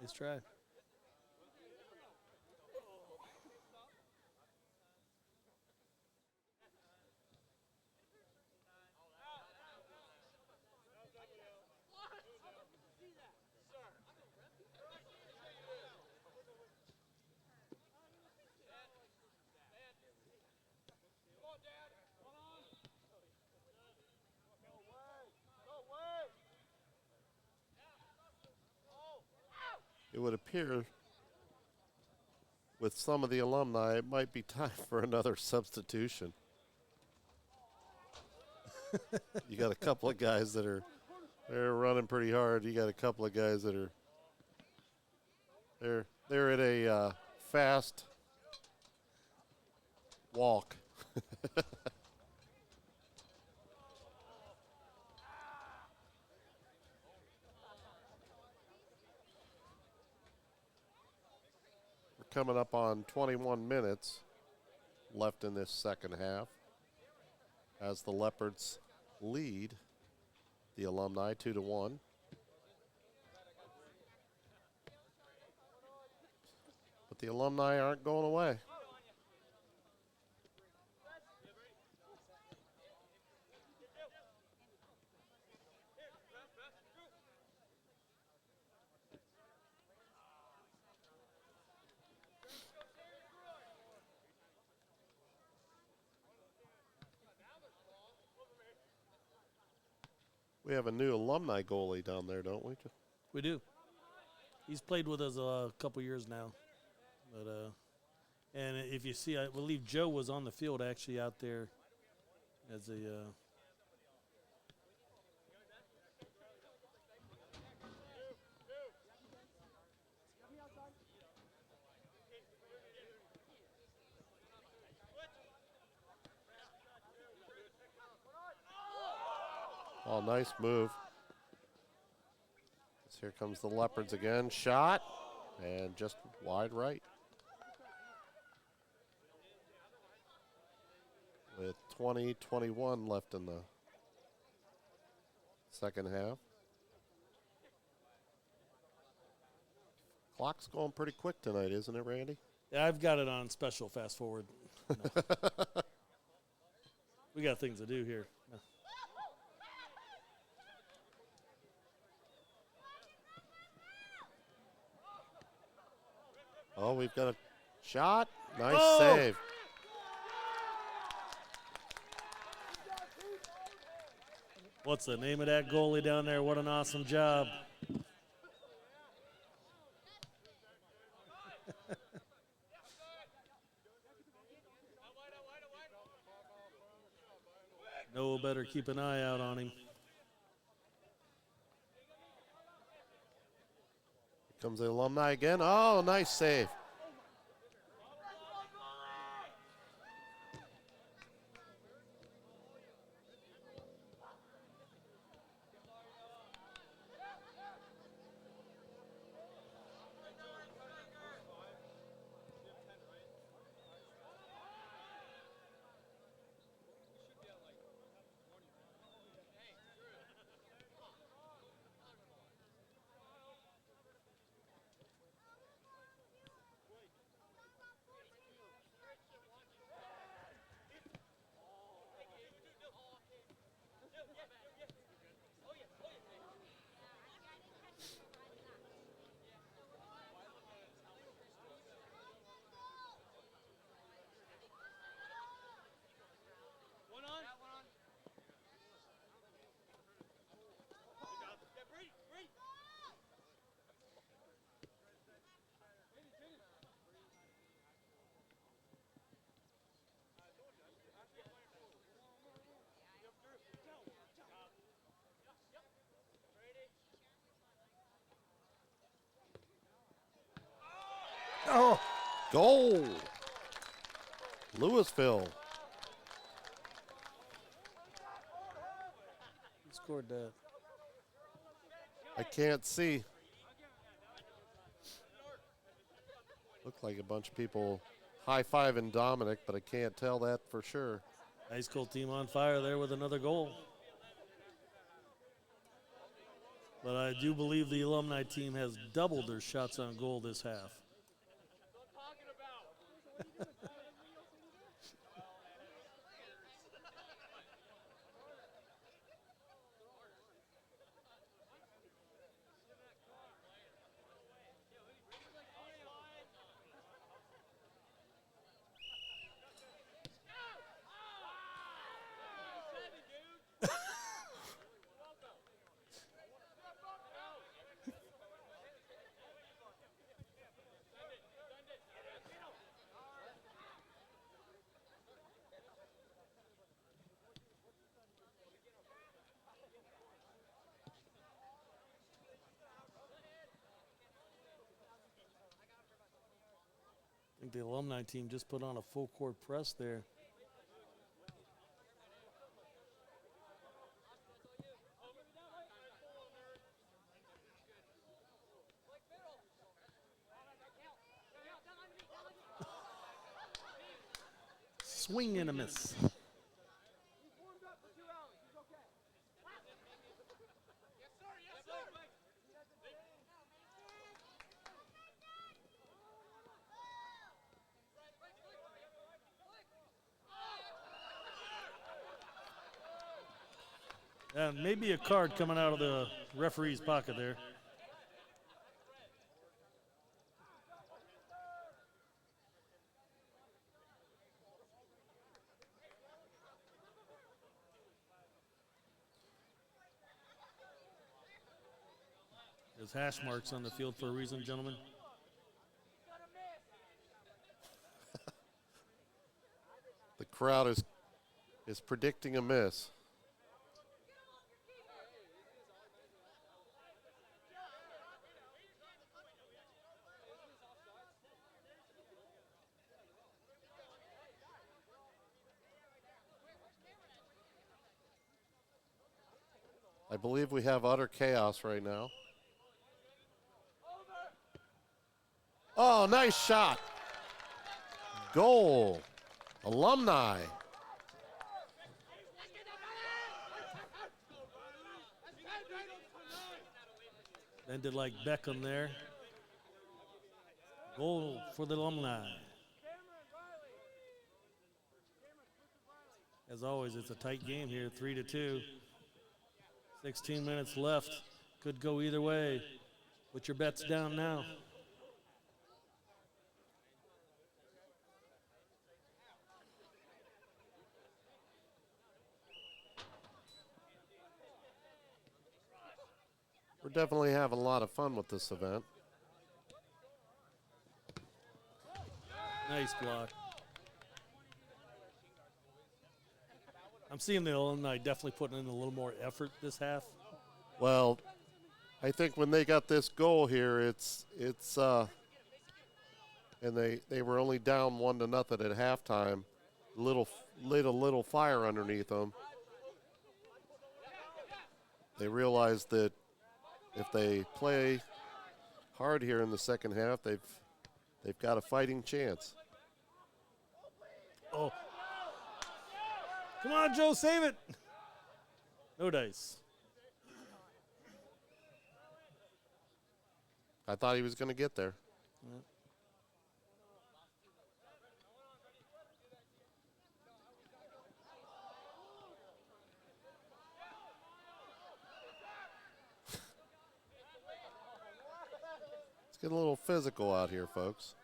Nice try. It would appear with some of the alumni, it might be time for another substitution. You got a couple of guys that they're running pretty hard. You got a couple of guys that are they're at a fast walk. Coming up on 21 minutes left in this second half as the Leopards lead the Alumni 2-1. But the Alumni aren't going away. We have a new alumni goalie down there, don't we? We do. He's played with us a couple years now. But and if you see, I believe Joe was on the field actually out there as a Oh, nice move. Here comes the Leopards again. Shot, and just wide right. With 20-21 left in the second half. Clock's going pretty quick tonight, isn't it, Randy? Yeah, I've got it on special fast forward. No. We got things to do here. No. Oh, we've got a shot. Nice Oh! save. What's the name of that goalie down there? What an awesome job. Noah better keep an eye out on him. Here comes the Alumni again. Oh, nice save. Oh, Goal. Louisville. who scored that? I can't see. Looked like a bunch of people high-fiving Dominic, but I can't tell that for sure. High school team on fire there with another goal. But I do believe the Alumni team has doubled their shots on goal this half. I think the Alumni team just put on a full court press there. Swing and a miss. And maybe a card coming out of the referee's pocket there. There's hash marks on the field for a reason, gentlemen. The crowd is predicting a miss. believe we have utter chaos right now. Oh, nice shot. Goal. Alumni. Ended like Beckham there. Goal for the Alumni. As always, it's a tight game here, 3-2. 16 minutes left. Could go either way. Put your bets down now. We're definitely having a lot of fun with this event. Nice block. I'm seeing the Alumni definitely putting in a little more effort this half. Well, I think when they got this goal here, and they were only down 1-0 at halftime. Lit a little fire underneath them. They realized that if they play hard here in the second half, they've got a fighting chance. Oh. Come on, Joe, save it. No dice. I thought he was going to get there. Yeah. It's getting a little physical out here, folks.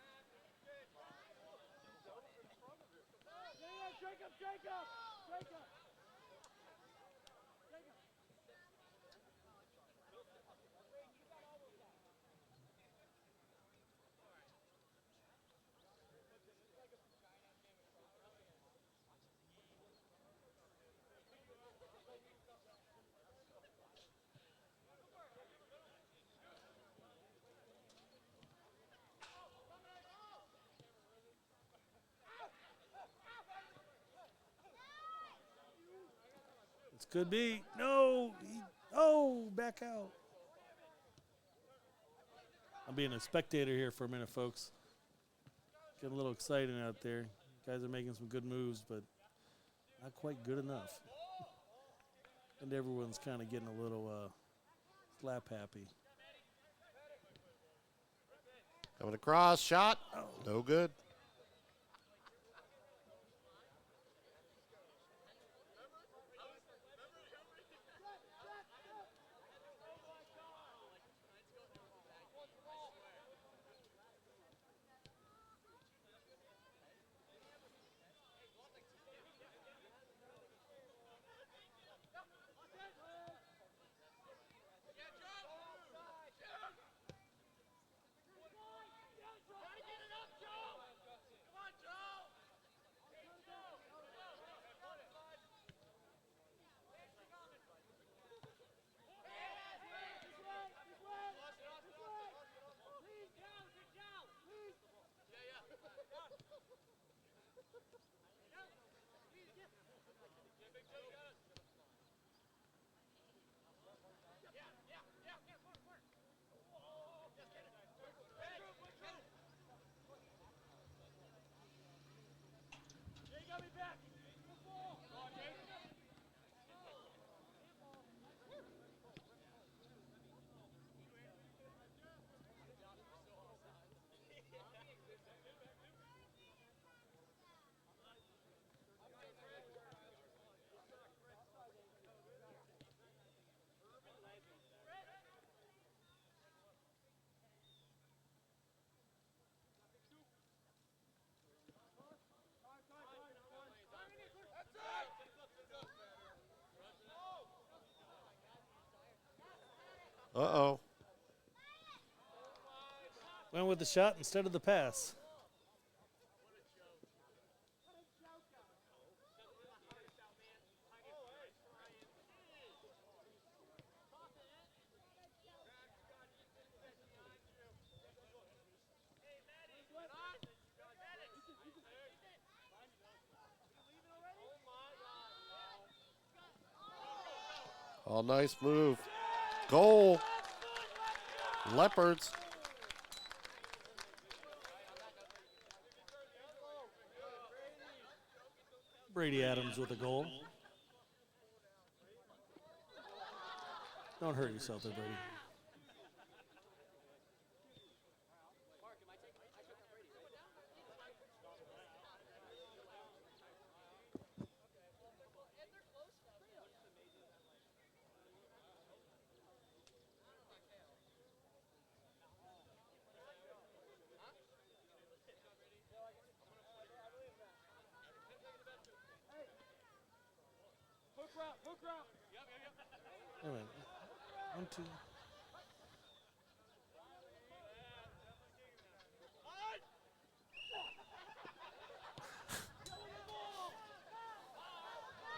This could be. No. Oh, back out. I'm being a spectator here for a minute, folks. Getting a little excited out there. Guys are making some good moves, but not quite good enough. And everyone's kind of getting a little slap happy. Coming across, shot. Oh. No good. Uh-oh. Went with the shot instead of the pass. Oh, nice move. Goal. Leopards. Brady Adams with a goal. Don't hurt yourself there, Brady. Wait a minute. 1, 2.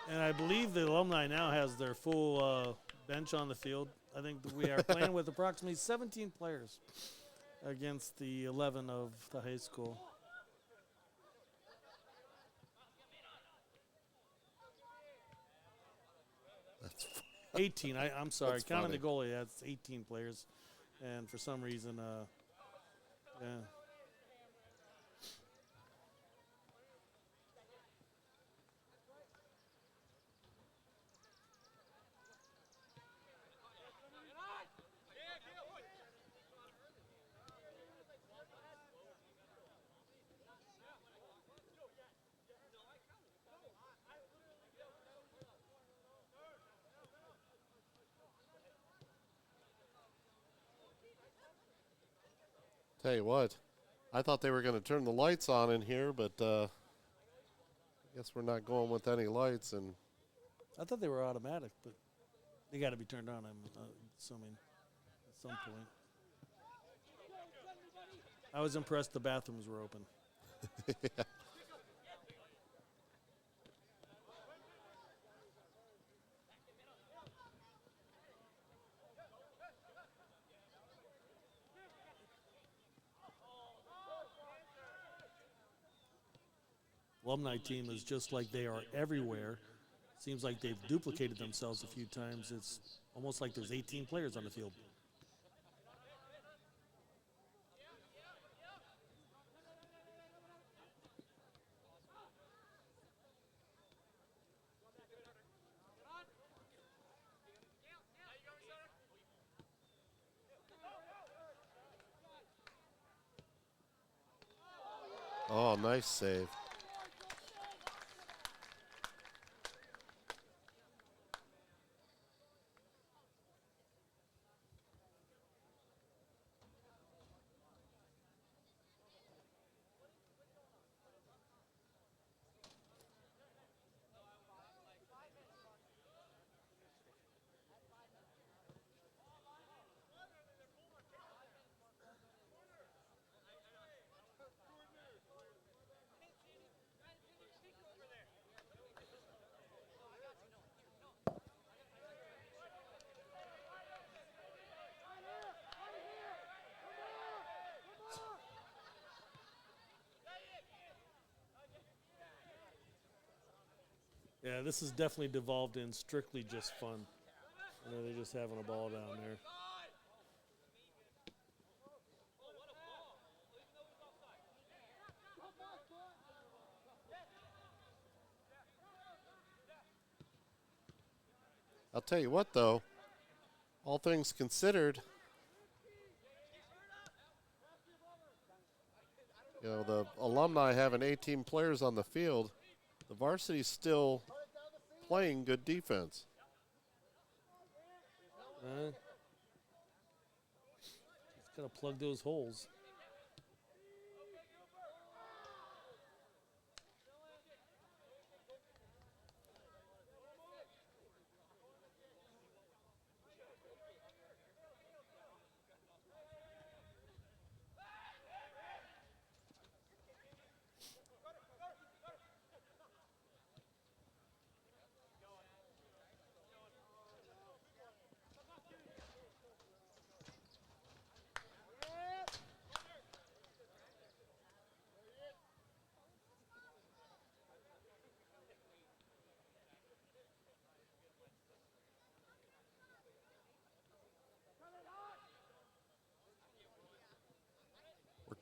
And I believe the Alumni now has their full bench on the field. I think we are playing with approximately 17 players against the 11 of the high school. That's 18. I'm sorry. That's Counting funny. the goalie, that's 18 players. And for some reason, yeah. Tell you what, I thought they were going to turn the lights on in here, but I guess we're not going with any lights. And I thought they were automatic, but they got to be turned on, I'm assuming, at some point. I was impressed the bathrooms were open. yeah. Alumni team is just like they are everywhere. Seems like they've duplicated themselves a few times. It's almost like there's 18 players on the field. Oh, nice save. Yeah, this has definitely devolved in strictly just fun. You know, they're just having a ball down there. I'll tell you what, though, all things considered, you know, the Alumni having 18 players on the field, the varsity's still playing good defense. Just got to plug those holes.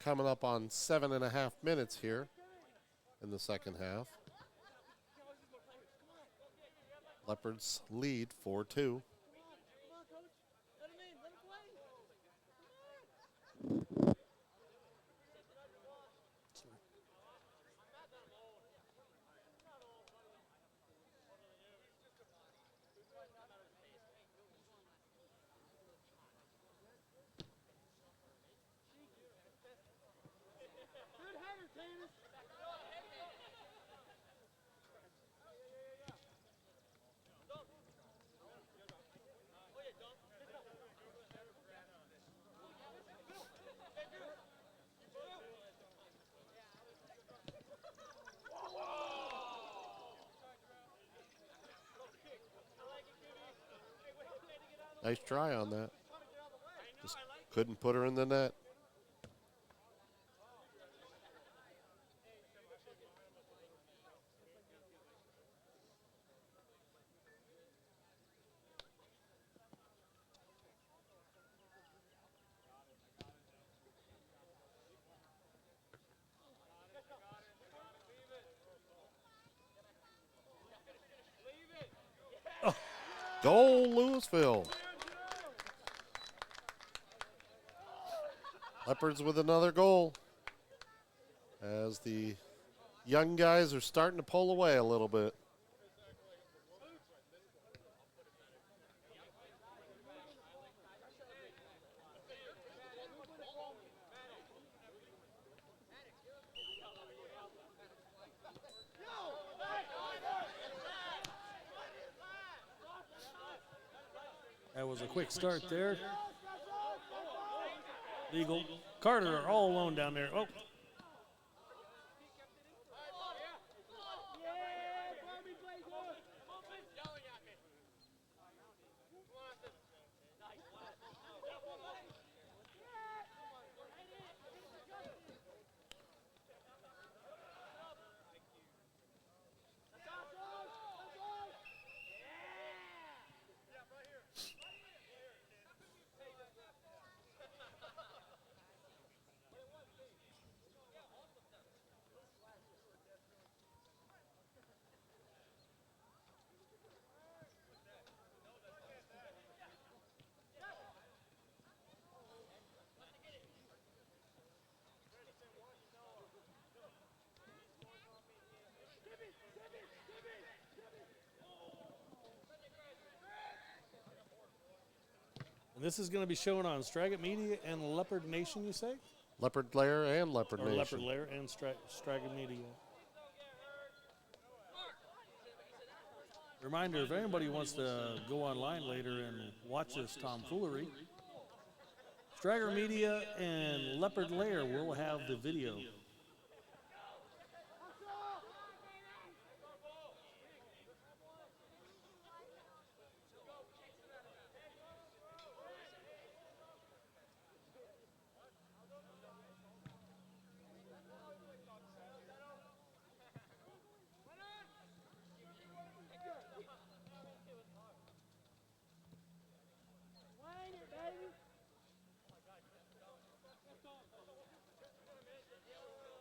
coming up on 7.5 minutes here in the second half. Leopards lead 4-2. Nice try on that. Just couldn't put her in the net. Goal, Louisville. Leopards with another goal. As the young guys are starting to pull away a little bit. That was a quick start there. Legal. Carter are all alone down there. Oh. And this is going to be shown on Straggett Media and Leopard Nation, you say? Leopard Lair and Leopard Or Nation. Leopard Lair and Straggett Media. Reminder, if anybody wants to go online later and watch this tomfoolery, Straggett Media and Leopard Lair will have the video.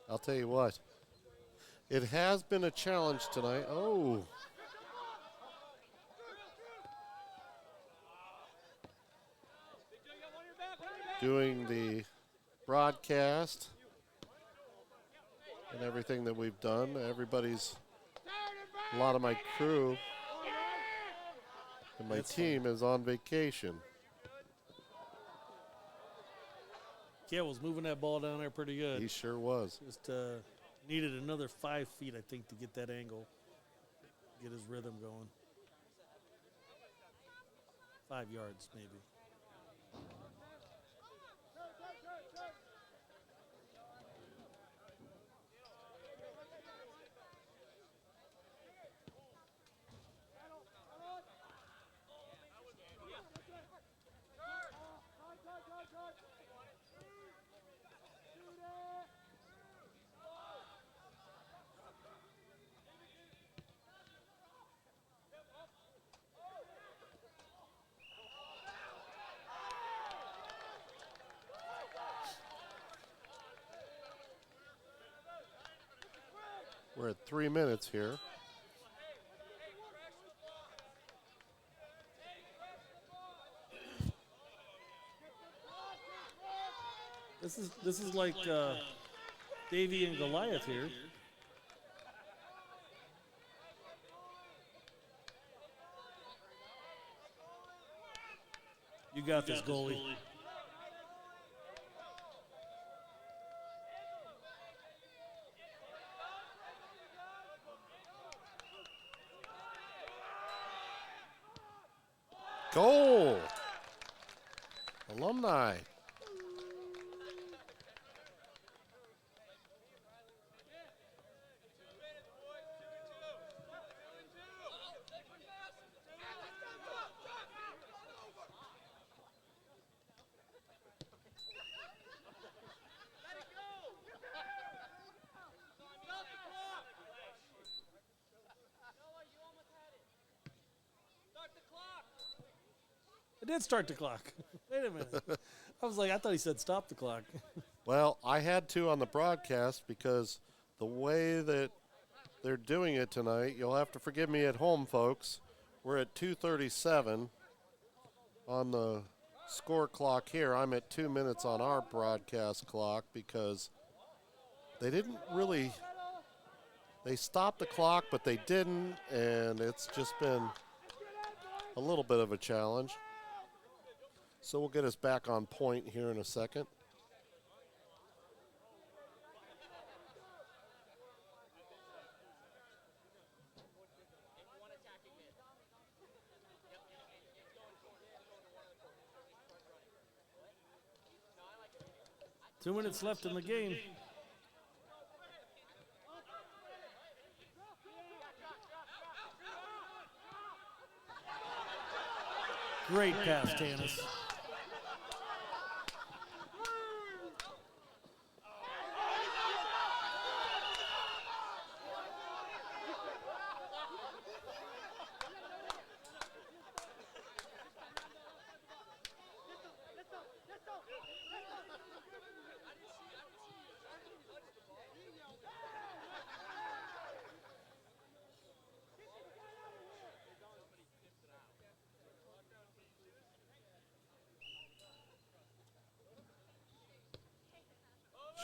I'll tell you what, it has been a challenge tonight. Oh. Doing the broadcast and everything that we've done. A lot of my crew and my team is on vacation. Kale was moving that ball down there pretty good. He sure was. Just needed another 5 feet, I think, to get that angle, get his rhythm going. 5 yards, maybe. We're at 3 minutes here. This is like Davy and Goliath here. You got this, goalie. Goal! Alumni. It did start the clock. Wait a minute. I was like, I thought he said stop the clock. Well, I had to on the broadcast because the way that they're doing it tonight, you'll have to forgive me at home, folks. We're at 2:37 on the score clock here. I'm at 2 minutes on our broadcast clock because they didn't really, they stopped the clock, but they didn't, and it's just been a little bit of a challenge. So we'll get us back on point here in a second. Two minutes left in the game. Great pass, Tanis.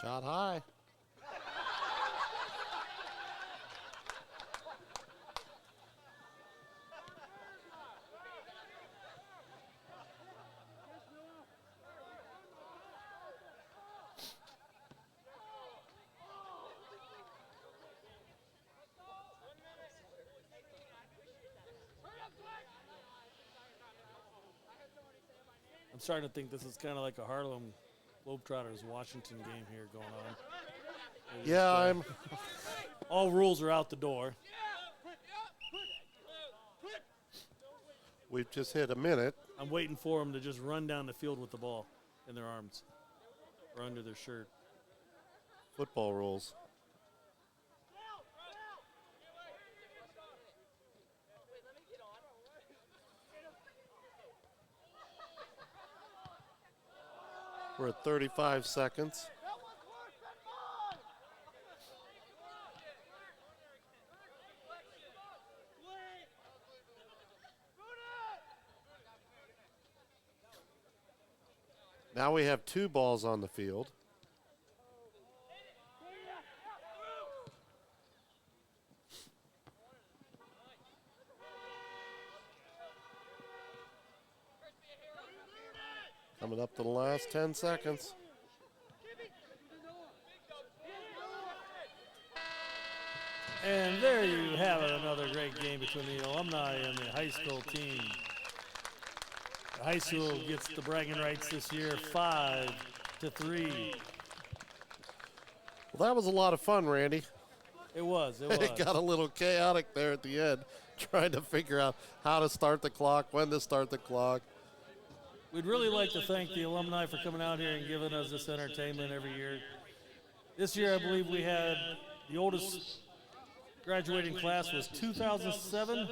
Shot high. I'm starting to think this is kind of like a Harlem Globetrotters Washington game here going on. Yeah, all rules are out the door. We've just hit a minute. I'm waiting for them to just run down the field with the ball in their arms or under their shirt. Football rules. We're at 35 seconds. Now we have 2 balls on the field. Coming up to the last 10 seconds. And there you have it, another great game between the Alumni and the high school team. The high school gets the bragging rights this year, 5-3. Well, that was a lot of fun, Randy. It was. It got a little chaotic there at the end, trying to figure out how to start the clock, when to start the clock. We'd really like to thank the alumni for coming out here and giving us this entertainment every year. This year, I believe we had the oldest graduating class was 2007.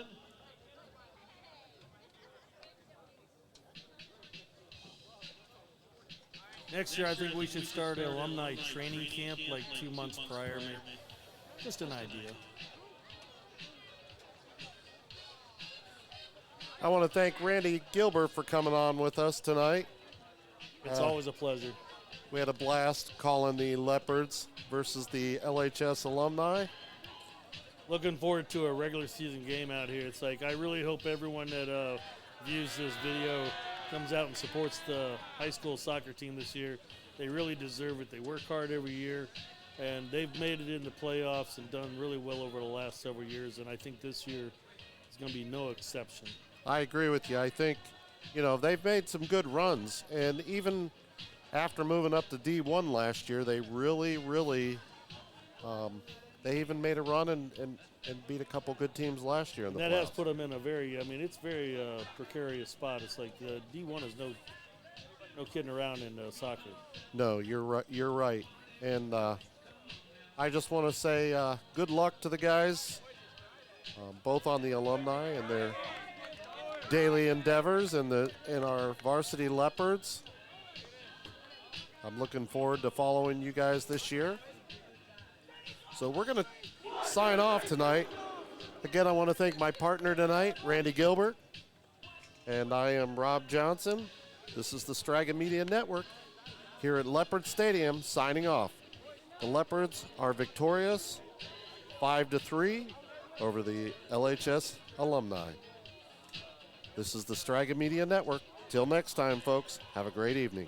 Next year, I think we should start an alumni training camp like 2 months prior, maybe. Just an idea. I want to thank Randy Gilbert for coming on with us tonight. It's always a pleasure. We had a blast calling the Leopards versus the LHS Alumni. Looking forward to a regular season game out here. It's like I really hope everyone that views this video comes out and supports the high school soccer team this year. They really deserve it. They work hard every year, and they've made it in the playoffs and done really well over the last several years, and I think this year is going to be no exception. I agree with you. I think, they've made some good runs, and even after moving up to D1 last year, they really, they even made a run and beat a couple good teams last year in the playoffs. That has put them in a very precarious spot. It's like D1 is no kidding around in soccer. No, you're right. You're right. And I just want to say good luck to the guys, both on the Alumni and their daily endeavors and our varsity Leopards. I'm looking forward to following you guys this year. So we're going to sign off tonight. Again, I want to thank my partner tonight, Randy Gilbert. And I am Rob Johnson. This is the Straga Media Network here at Leopard Stadium signing off. The Leopards are victorious 5-3 over the LHS Alumni. This is the Straga Media Network. Till next time, folks, have a great evening.